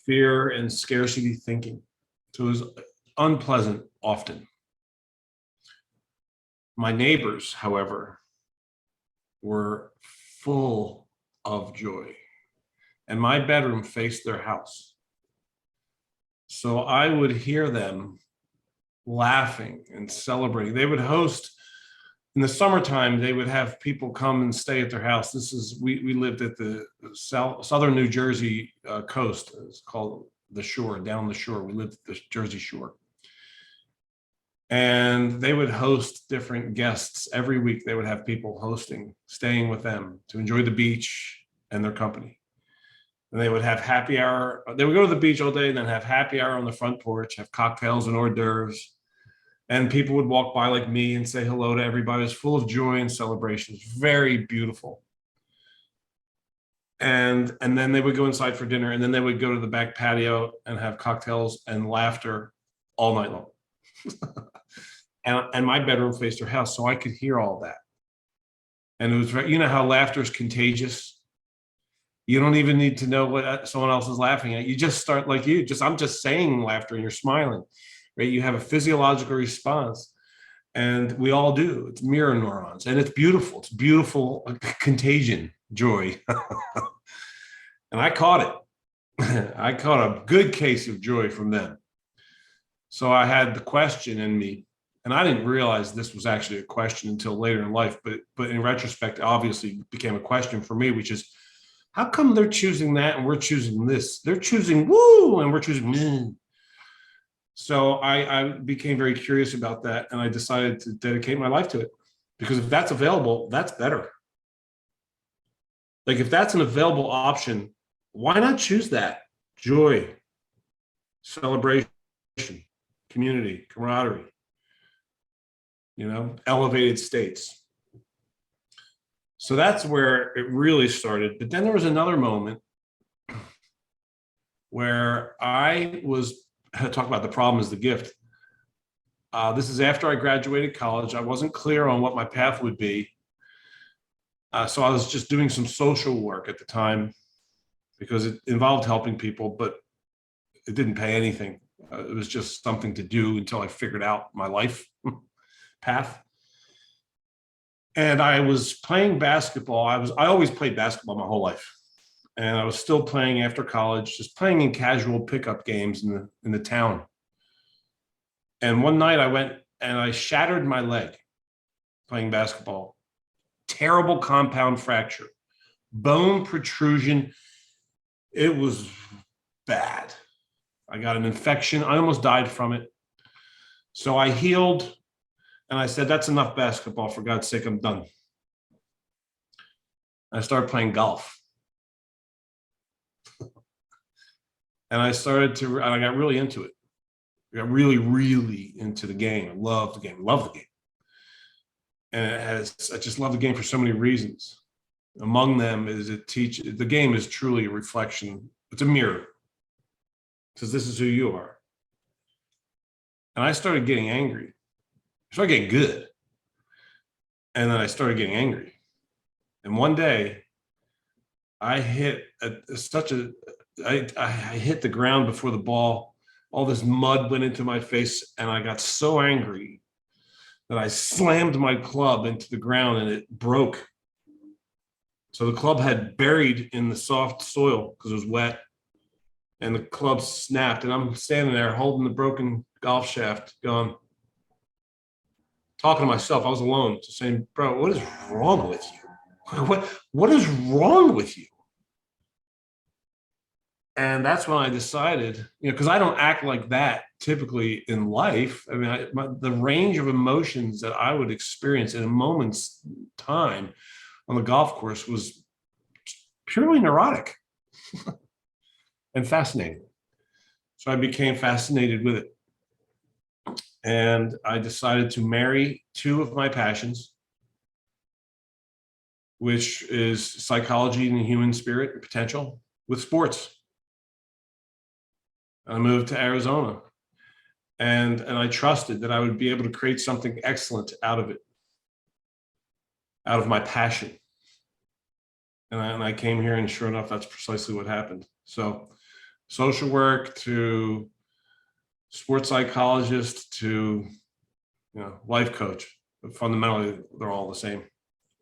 fear and scarcity thinking. So it was unpleasant often. My neighbors, however, were full of joy, and my bedroom faced their house. So I would hear them laughing and celebrating. They would host in the summertime. They would have people come and stay at their house. We lived at the southern New Jersey coast. It's called the shore, down the shore. We lived at the Jersey Shore. And they would host different guests every week. They would have people staying with them to enjoy the beach and their company. And they would have happy hour. They would go to the beach all day and then have happy hour on the front porch, have cocktails and hors d'oeuvres. And people would walk by like me and say hello to everybody. It was full of joy and celebrations, very beautiful. And then they would go inside for dinner, and then they would go to the back patio and have cocktails and laughter all night long. and my bedroom faced their house, so I could hear all that. And it was, how laughter is contagious. You don't even need to know what someone else is laughing at. You just start like I'm just saying laughter and you're smiling. Right? You have a physiological response, and we all do. It's mirror neurons, and it's beautiful. It's beautiful contagion, joy. And I caught it. I caught a good case of joy from them. So I had the question in me, and I didn't realize this was actually a question until later in life, but in retrospect, obviously it became a question for me, which is, how come they're choosing that and we're choosing this? They're choosing woo and we're choosing meh. So I became very curious about that, and I decided to dedicate my life to it, because if that's available, that's better. Like if that's an available option, why not choose that? Joy, celebration, community, camaraderie, elevated states. So that's where it really started. But then there was another moment where I talk about the problem is the gift. This is after I graduated college. I wasn't clear on what my path would be. So I was just doing some social work at the time because it involved helping people, but it didn't pay anything. It was just something to do until I figured out my life path. And I was playing basketball. I always played basketball my whole life. And I was still playing after college, just playing in casual pickup games in the town. And one night I went and I shattered my leg playing basketball. Terrible compound fracture, bone protrusion. It was bad. I got an infection. I almost died from it. So I healed, and I said, that's enough basketball. For God's sake, I'm done. I started playing golf. And I got really into it. I got really, really into the game. I loved the game. And I just love the game for so many reasons. Among them is the game is truly a reflection. It's a mirror. It says, this is who you are. And I started getting angry. I started getting good. And then I started getting angry. And one day I hit I hit the ground before the ball. All this mud went into my face, and I got so angry that I slammed my club into the ground, and it broke So the club had buried in the soft soil because it was wet, and the club snapped. And I'm standing there holding the broken golf shaft, going, talking to myself. I was alone, just saying, "Bro, what is wrong with you? What is wrong with you?" And that's when I decided, because I don't act like that typically in life. I mean, the range of emotions that I would experience in a moment's time on the golf course was purely neurotic and fascinating. So I became fascinated with it. And I decided to marry two of my passions, which is psychology and the human spirit and potential, with sports. I moved to Arizona, and I trusted that I would be able to create something excellent out of it, out of my passion. And I came here, and sure enough, that's precisely what happened. So social work to sports psychologist to life coach, but fundamentally, they're all the same.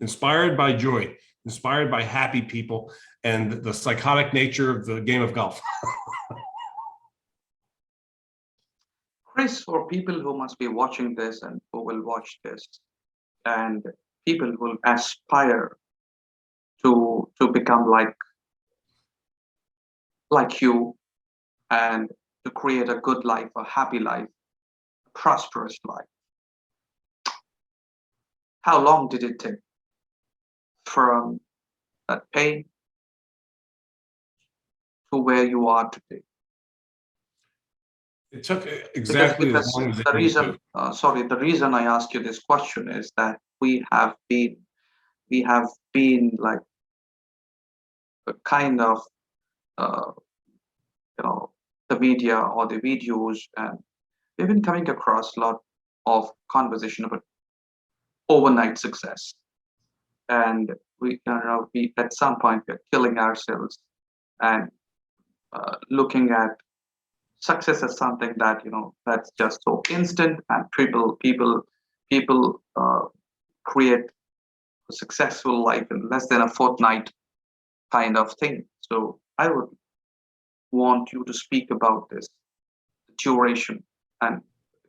Inspired by joy, inspired by happy people, and the psychotic nature of the game of golf. Chris, for people who must be watching this and who will watch this, and people who will aspire to become like you, and to create a good life, a happy life, a prosperous life, how long did it take from that pain to where you are today? It took exactly as long as it needed to. The reason I ask you this question is that we have been like a kind of the media or the videos, and we've been coming across a lot of conversation about overnight success, and we at some point we're killing ourselves and looking at success as something that that's just so instant, and people create a successful life in less than a fortnight kind of thing. So I would want you to speak about this, the duration and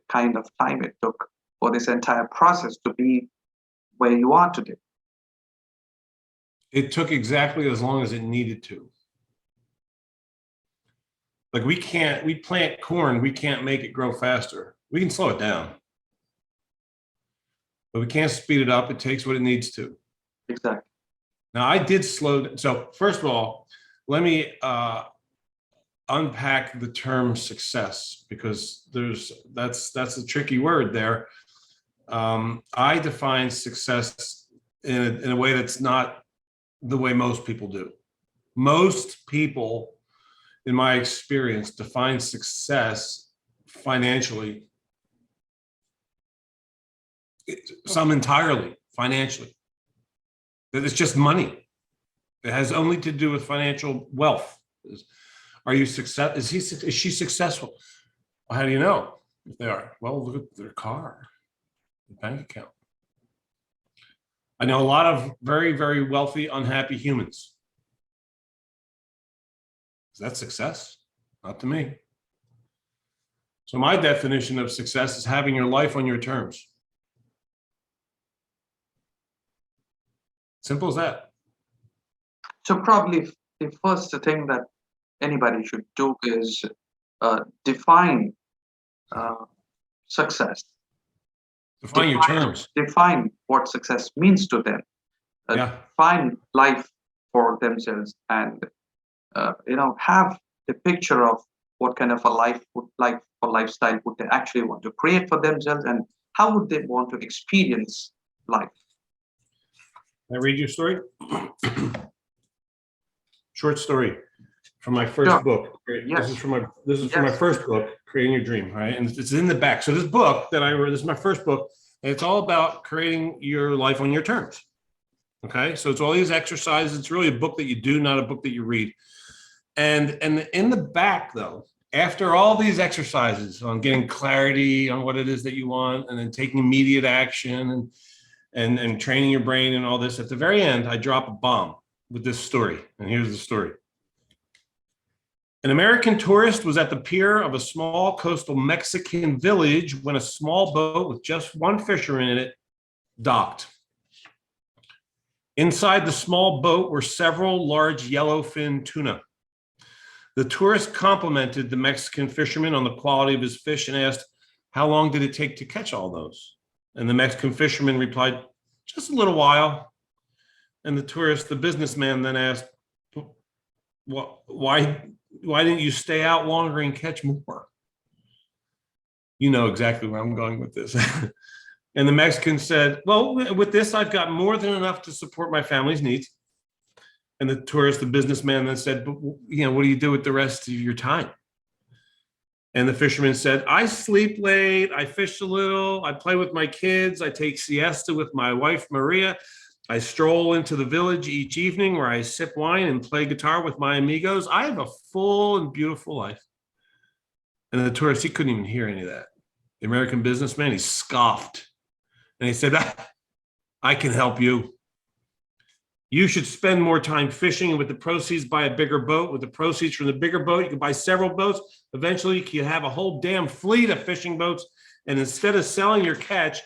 kind of time it took for this entire process to be where you are today. It took exactly as long as it needed to. Like we plant corn, we can't make it grow faster. We can slow it down, but we can't speed it up. It takes what it needs to. Exactly. Now I did slow down. So first of all, let me unpack the term success, because that's a tricky word there. I define success in a way that's not the way most people do. Most people, in my experience, define success financially, some entirely financially. That it's just money. It has only to do with financial wealth. Are you is she successful? Well, how do you know if they are? Well, look at their car, their bank account. I know a lot of very, very wealthy, unhappy humans. Is that success? Not to me. So my definition of success is having your life on your terms. Simple as that. So probably the first thing that anybody should do is define success. Define your terms. Define what success means to them. Define life for themselves, and have the picture of what kind of a lifestyle would they actually want to create for themselves, and how would they want to experience life. Can I read you a story? Short story from my first book. Yes. This is from my first book, Creating Your Dream, right? And it's in the back. So this book that I wrote, this is my first book, and it's all about creating your life on your terms. Okay, so it's all these exercises. It's really a book that you do, not a book that you read. And in the back, though, after all these exercises on getting clarity on what it is that you want, and then taking immediate action and training your brain and all this, at the very end, I drop a bomb. with this story. And here's the story. An American tourist was at the pier of a small coastal Mexican village when a small boat with just one fisherman in it docked. Inside the small boat were several large yellowfin tuna. The tourist complimented the Mexican fisherman on the quality of his fish and asked, "How long did it take to catch all those?" And the Mexican fisherman replied, "Just a little while." And the businessman then asked, why didn't you stay out longer and catch more? You know exactly where I'm going with this. And the Mexican said, "Well, with this, I've got more than enough to support my family's needs." And the businessman then said, "But what do you do with the rest of your time?" And the fisherman said, "I sleep late, I fish a little, I play with my kids, I take siesta with my wife, Maria. I stroll into the village each evening where I sip wine and play guitar with my amigos. I have a full and beautiful life." And the tourist, he couldn't even hear any of that. The American businessman, he scoffed. And he said, "I can help you. You should spend more time fishing, and with the proceeds, buy a bigger boat. With the proceeds from the bigger boat, you can buy several boats. Eventually, you can have a whole damn fleet of fishing boats. And instead of selling your catch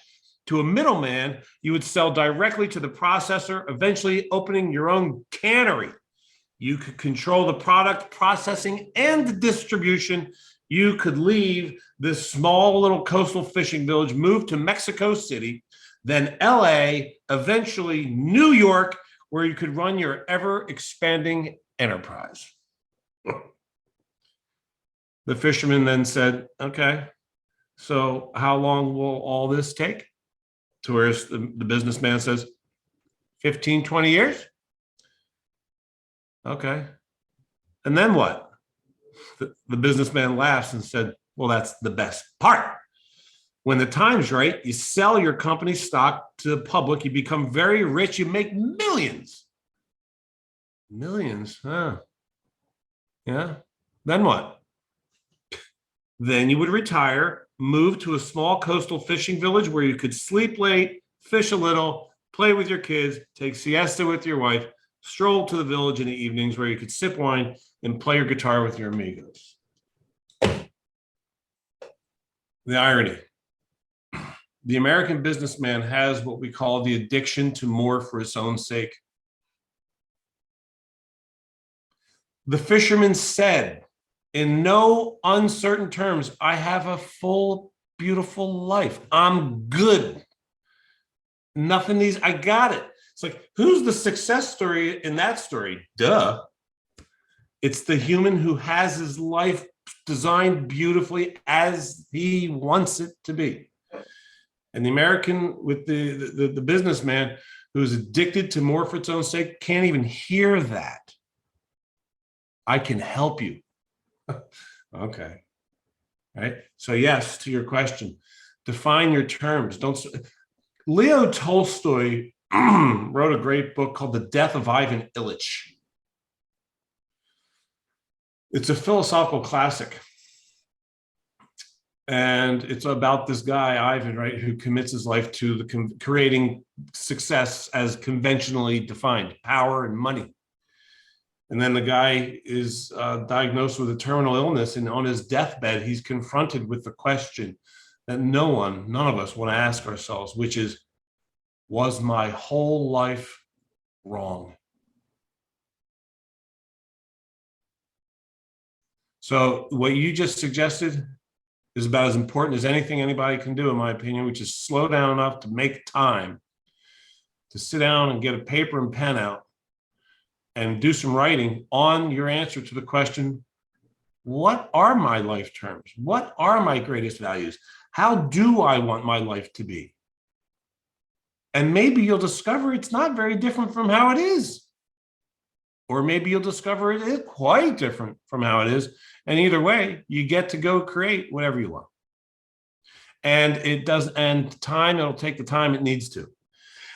to a middleman, you would sell directly to the processor, eventually opening your own cannery. You could control the product processing and the distribution. You could leave this small little coastal fishing village, move to Mexico City, then LA, eventually New York, where you could run your ever expanding enterprise." The fisherman then said, "Okay, so how long will all this take?" Tourist, the businessman says, 15, 20 years. Okay. And then what? The businessman laughs and said, "Well, that's the best part. When the time's right, you sell your company stock to the public, you become very rich, you make millions." Millions, huh? Yeah. Then what? Then you would retire, move to a small coastal fishing village where you could sleep late, fish a little, play with your kids, take siesta with your wife, stroll to the village in the evenings where you could sip wine and play your guitar with your amigos. The irony. The American businessman has what we call the addiction to more for its own sake. The fisherman said, in no uncertain terms, "I have a full, beautiful life. I'm good. I got it." It's like, who's the success story in that story? Duh. It's the human who has his life designed beautifully as he wants it to be. And the American with the businessman who's addicted to more for its own sake can't even hear that. "I can help you." Okay. Right. So yes, to your question, define your terms. Leo Tolstoy wrote a great book called The Death of Ivan Ilyich. It's a philosophical classic. And it's about this guy, Ivan, right, who commits his life to creating success as conventionally defined, power and money. And then the guy is diagnosed with a terminal illness, and on his deathbed, he's confronted with the question that none of us want to ask ourselves, which is, was my whole life wrong? So what you just suggested is about as important as anything anybody can do, in my opinion, which is slow down enough to make time to sit down and get a paper and pen out and do some writing on your answer to the question, what are my life terms? What are my greatest values? How do I want my life to be? And maybe you'll discover it's not very different from how it is. Or maybe you'll discover it is quite different from how it is. And either way, you get to go create whatever you want. And it'll take the time it needs to.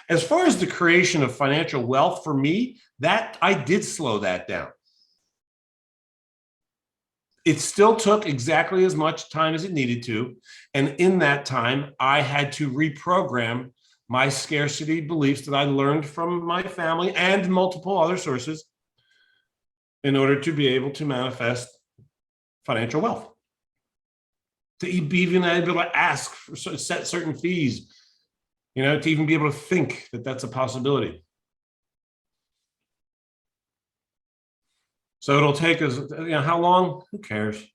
As far as the creation of financial wealth, for me, that I did slow that down. It still took exactly as much time as it needed to. And in that time, I had to reprogram my scarcity beliefs that I learned from my family and multiple other sources in order to be able to manifest financial wealth. To be even able to ask for set certain fees, to even be able to think that that's a possibility. So it'll take us, how long? Who cares?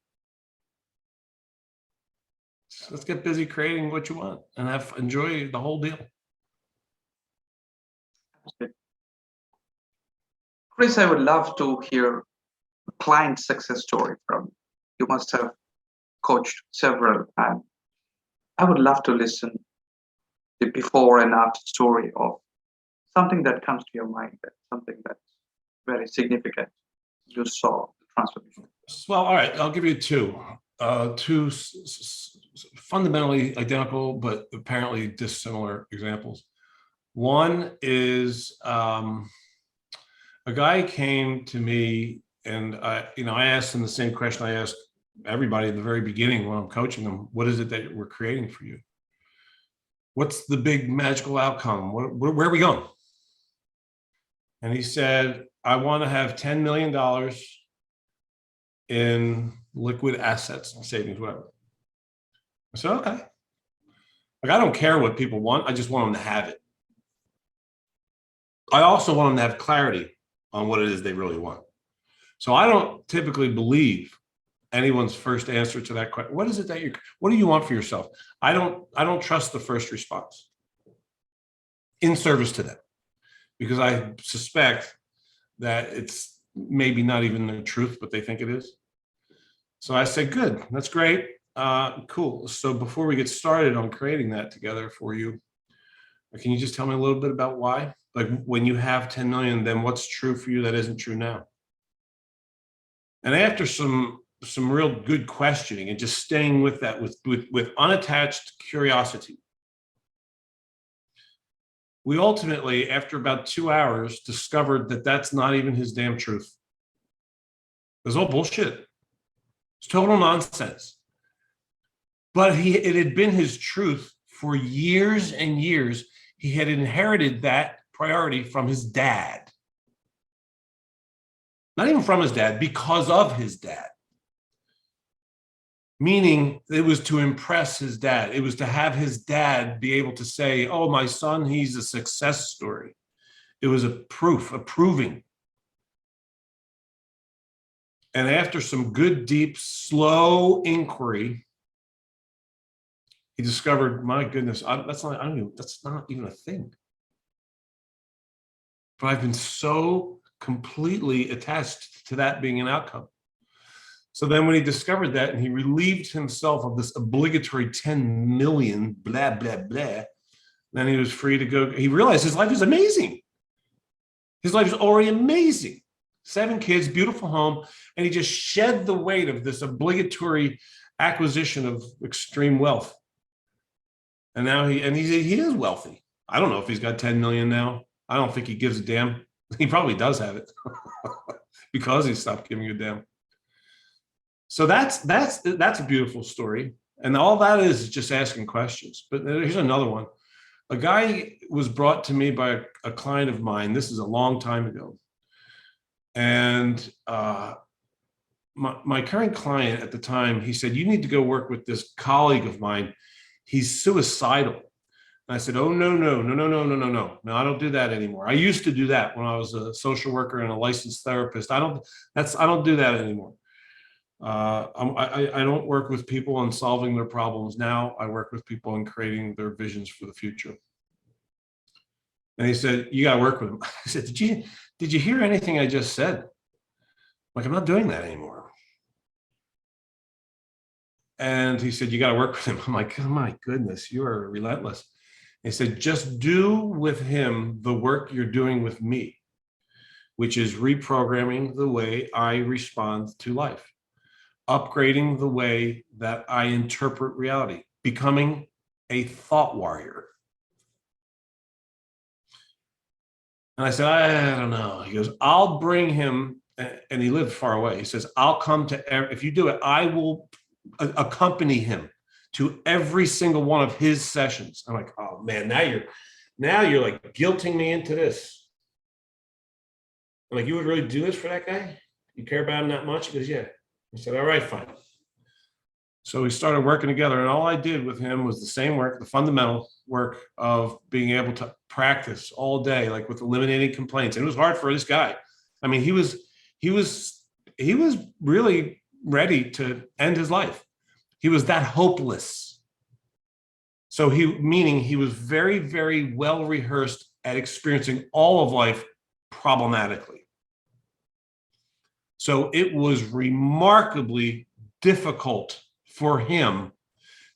Let's get busy creating what you want and enjoy the whole deal. Chris, I would love to hear a client success story from you. You must have coached several, and I would love to listen to the before and after story of something that comes to your mind, something that's very significant. You saw the transformation. Well, all right, I'll give you two fundamentally identical, but apparently dissimilar examples. One is a guy came to me and I asked him the same question I asked everybody in the very beginning when I'm coaching them. What is it that we're creating for you? What's the big magical outcome? Where are we going? And he said, I want to have $10 million in liquid assets, savings, whatever. I said, okay. Like, I don't care what people want. I just want them to have it. I also want them to have clarity on what it is they really want. So I don't typically believe anyone's first answer to that question. What is it what do you want for yourself? I don't trust the first response in service to them, because I suspect that it's maybe not even the truth, but they think it is. So I said, good, that's great. Cool. So before we get started on creating that together for you, can you just tell me a little bit about why? Like, when you have 10 million, then what's true for you that isn't true now? And after some real good questioning and just staying with that with unattached curiosity, we ultimately, after about 2 hours, discovered that that's not even his damn truth. It was all bullshit. It's total nonsense. But it had been his truth for years and years. He had inherited that priority from his dad. Not even from his dad, because of his dad. Meaning it was to impress his dad. It was to have his dad be able to say, oh, my son, he's a success story. It was a proving. And after some good, deep, slow inquiry, he discovered, my goodness, that's not even a thing. But I've been so completely attached to that being an outcome. So then when he discovered that and he relieved himself of this obligatory 10 million, blah, blah, blah, then he was free to go. He realized his life is amazing. His life is already amazing. 7 kids, beautiful home. And he just shed the weight of this obligatory acquisition of extreme wealth. And now he is wealthy. I don't know if he's got 10 million now. I don't think he gives a damn. He probably does have it because he stopped giving a damn. So that's a beautiful story. And all that is just asking questions. But here's another one. A guy was brought to me by a client of mine. This is a long time ago. And my current client at the time, he said, you need to go work with this colleague of mine. He's suicidal. And I said, oh, no, I don't do that anymore. I used to do that when I was a social worker and a licensed therapist. I don't do that anymore. I don't work with people on solving their problems now. I work with people on creating their visions for the future. And he said, you got to work with him. I said, did you hear anything I just said? Like, I'm not doing that anymore. And he said, you got to work with him. I'm like, oh my goodness, you are relentless. He said, just do with him the work you're doing with me, which is reprogramming the way I respond to life, upgrading the way that I interpret reality, becoming a thought warrior. And I said, I don't know. He goes, I'll bring him, and he lived far away. He says, I'll come to, if you do it, I will accompany him to every single one of his sessions. I'm like, oh man, Now you're like guilting me into this. I'm like, you would really do this for that guy? You care about him that much? He goes, yeah. I said, all right, fine. So we started working together, and all I did with him was the same work, the fundamental work of being able to practice all day, like with eliminating complaints. And it was hard for this guy. I mean, he was really ready to end his life. He was that hopeless. So meaning he was very, very well rehearsed at experiencing all of life problematically. So it was remarkably difficult for him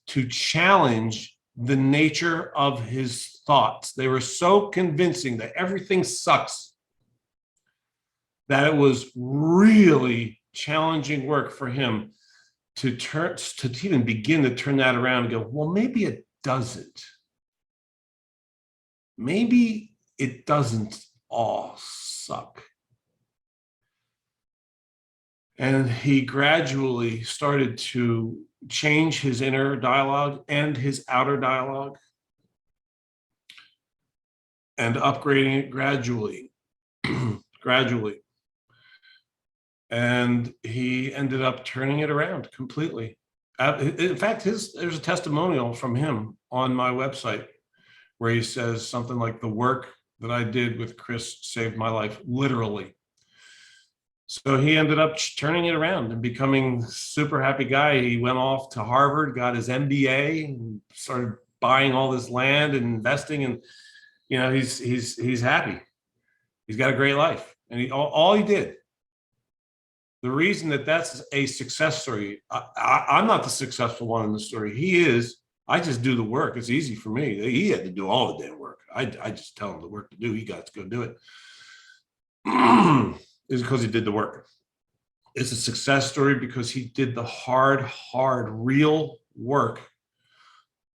to challenge the nature of his thoughts. They were so convincing that everything sucks that it was really challenging work for him to even begin to turn that around and go, well, maybe it doesn't. Maybe it doesn't all suck. And he gradually started to change his inner dialogue and his outer dialogue and upgrading it gradually. And he ended up turning it around completely. In fact, there's a testimonial from him on my website where he says something like, the work that I did with Chris saved my life, literally. So he ended up turning it around and becoming a super happy guy. He went off to Harvard, got his MBA, and started buying all this land and investing. And, you know, he's happy. He's got a great life. And all he did, the reason that's a success story, I'm not the successful one in the story. He is. I just do the work. It's easy for me. He had to do all the damn work. I just tell him the work to do. He got to go do it. Is because he did the work. It's a success story because he did the hard, real work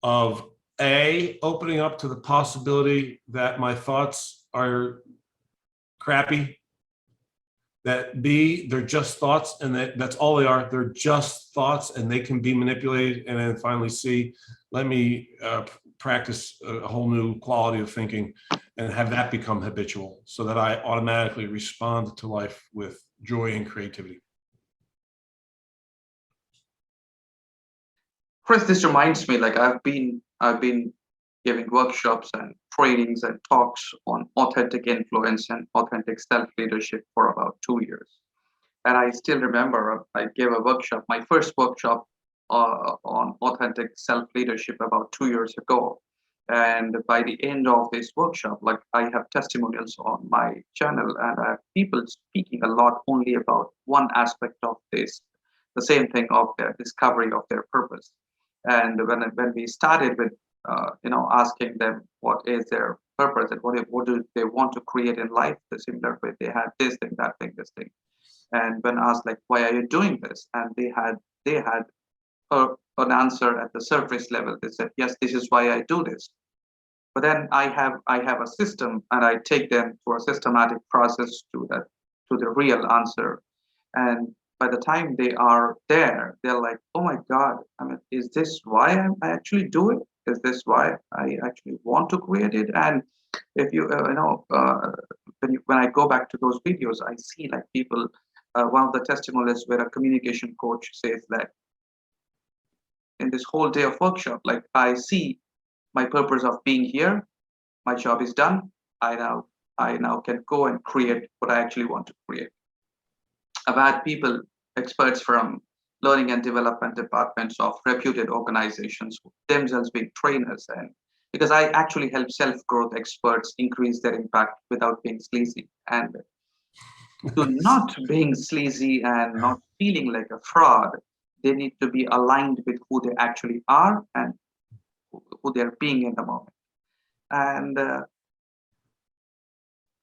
of opening up to the possibility that my thoughts are crappy, that B, they're just thoughts, and that's all they are. They're just thoughts, and they can be manipulated. And then finally C, let me practice a whole new quality of thinking and have that become habitual so that I automatically respond to life with joy and creativity. Chris, this reminds me, like I've been giving workshops and trainings and talks on authentic influence and authentic self-leadership for about 2 years. And I still remember I gave a workshop, my first workshop on authentic self-leadership about 2 years ago. And by the end of this workshop, like I have testimonials on my channel, and I have people speaking a lot only about one aspect of this, the same thing of their discovery of their purpose. And when we started with asking them what is their purpose and what do they want to create in life, the similar way they had this thing, that thing, this thing. And when asked like, why are you doing this? And they had an answer at the surface level. They said, yes, this is why I do this. But then I have a system, and I take them through a systematic process to the real answer. And by the time they are there, they're like, oh my God, I mean, is this why I actually do it? Is this why I actually want to create it? And if you, when I go back to those videos, I see like people, one of the testimonials where a communication coach says that in this whole day of workshop, like I see my purpose of being here, my job is done. I now can go and create what I actually want to create. I've had people, experts from learning and development departments of reputed organizations, themselves being trainers, and because I actually help self-growth experts increase their impact without being sleazy, and to not being sleazy and not feeling like a fraud. They need to be aligned with who they actually are and who they're being in the moment. And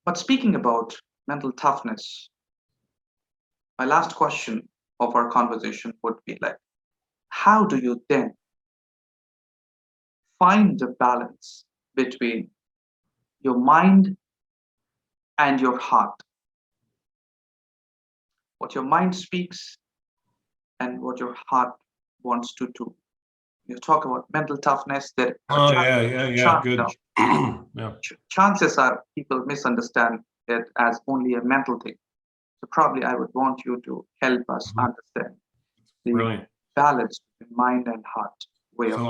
but speaking about mental toughness, my last question of our conversation would be like, how do you then find the balance between your mind and your heart? What your mind speaks and what your heart wants to do. you talk about mental toughness, there Oh, yeah. Good. Yeah. chances are people misunderstand it as only a mental thing. So probably I would want you to help us understand the Brilliant. balance between mind and heart way of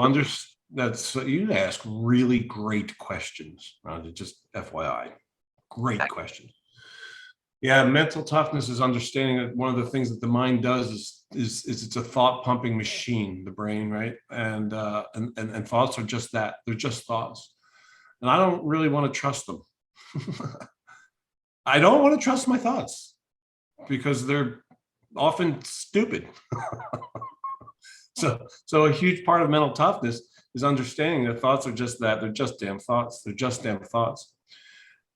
So you ask really great questions. Just FYI, great questions. Yeah, mental toughness is understanding that one of the things that the mind does is it's a thought pumping machine, the brain, right? And thoughts are just that. They're just thoughts. And I don't really want to trust them. I don't want to trust my thoughts because they're often stupid. So a huge part of mental toughness is understanding that thoughts are just that. They're just damn thoughts. They're just damn thoughts.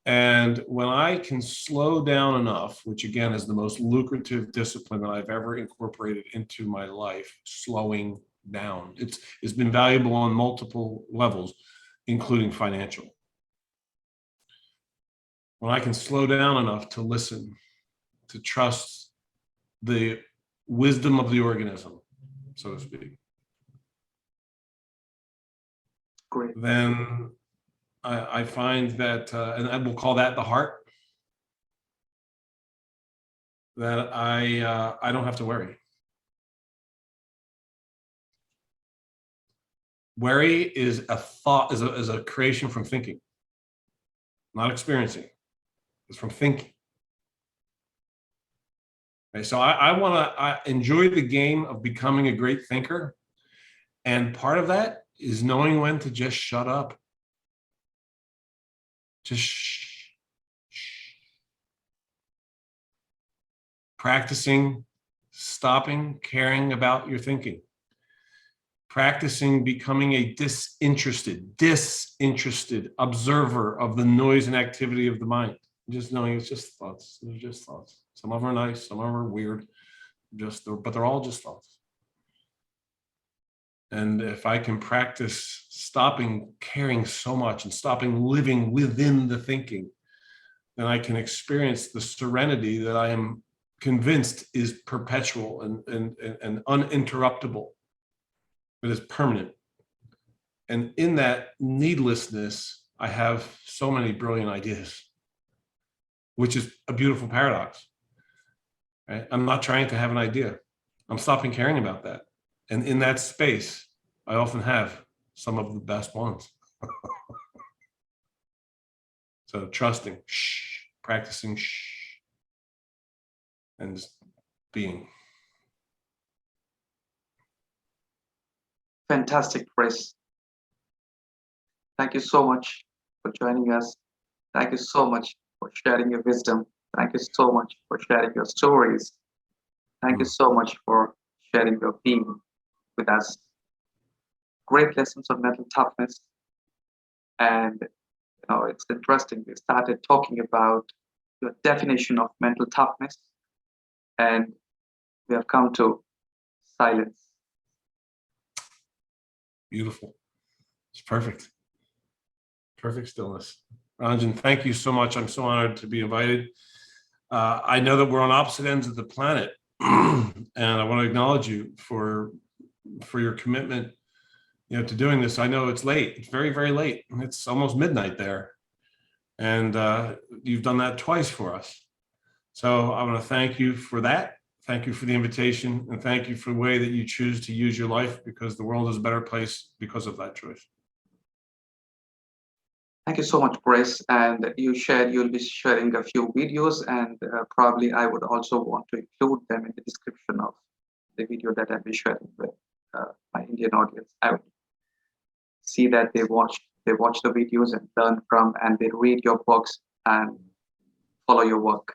And when I can slow down enough, which again is the most lucrative discipline that I've ever incorporated into my life, slowing down. It's been valuable on multiple levels, including financial. When I can slow down enough to listen, to trust the wisdom of the organism, so to speak, great. then I find that, and I will call that the heart, that I don't have to worry. Worry is a thought, is a creation from thinking, not experiencing. It's from thinking. Okay, so I enjoy the game of becoming a great thinker, and part of that is knowing when to just shut up. Just shh. Practicing stopping caring about your thinking. Practicing becoming a disinterested observer of the noise and activity of the mind. Just knowing it's just thoughts. They're just thoughts. Some of them are nice, some of them are weird, but they're all just thoughts. And if I can practice stopping caring so much and stopping living within the thinking, then I can experience the serenity that I am convinced is perpetual and uninterruptible. It is permanent. And in that needlessness, I have so many brilliant ideas, which is a beautiful paradox. Right? I'm not trying to have an idea. I'm stopping caring about that. And in that space, I often have some of the best ones. So trusting, shh, practicing, shh, and just being. Fantastic, Chris. Thank you so much for joining us. Thank you so much for sharing your wisdom. Thank you so much for sharing your stories. Thank you so much for sharing your being with us. Great lessons on mental toughness. And it's interesting. We started talking about your definition of mental toughness, and we have come to silence. Beautiful. It's perfect. Perfect stillness. Ranjan, thank you so much. I'm so honored to be invited. I know that we're on opposite ends of the planet, and I want to acknowledge you for your commitment, to doing this. I know it's late. It's very, very late. It's almost midnight there, and you've done that twice for us. So I want to thank you for that. Thank you for the invitation, and thank you for the way that you choose to use your life, because the world is a better place because of that choice. Thank you so much, Chris. And you'll be sharing a few videos, and probably I would also want to include them in the description of the video that I'll be sharing with my Indian audience. I would see that they watch the videos and learn from, and they read your books and follow your work.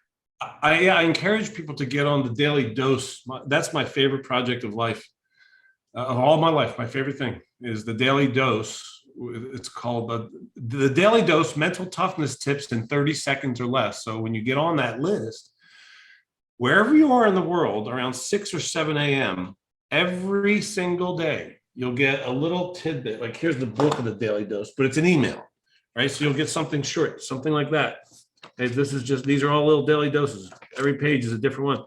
I encourage people to get on the Daily Dose. That's my favorite project of life, of all my life. My favorite thing is the Daily Dose. It's called the Daily Dose Mental Toughness Tips in 30 seconds or less. So when you get on that list, wherever you are in the world, around 6 or 7 a.m., every single day, you'll get a little tidbit. Like, here's the book of the Daily Dose, but it's an email, right? So you'll get something short, something like that. Hey, these are all little daily doses. Every page is a different one,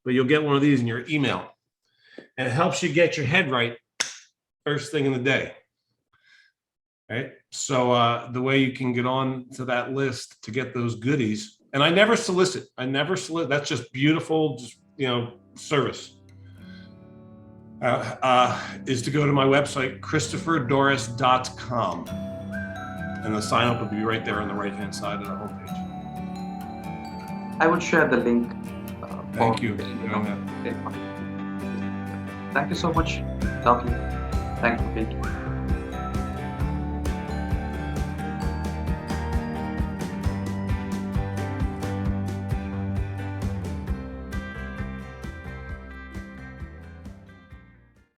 but you'll get one of these in your email, and it helps you get your head right first thing in the day. Right. So the way you can get on to that list to get those goodies, and I never solicit. That's just beautiful, just, service. Is to go to my website, ChristopherDorris.com. And the sign up will be right there on the right-hand side of the homepage. I would share the link. Thank you. Thank you so much, Doc. Thank you for being here.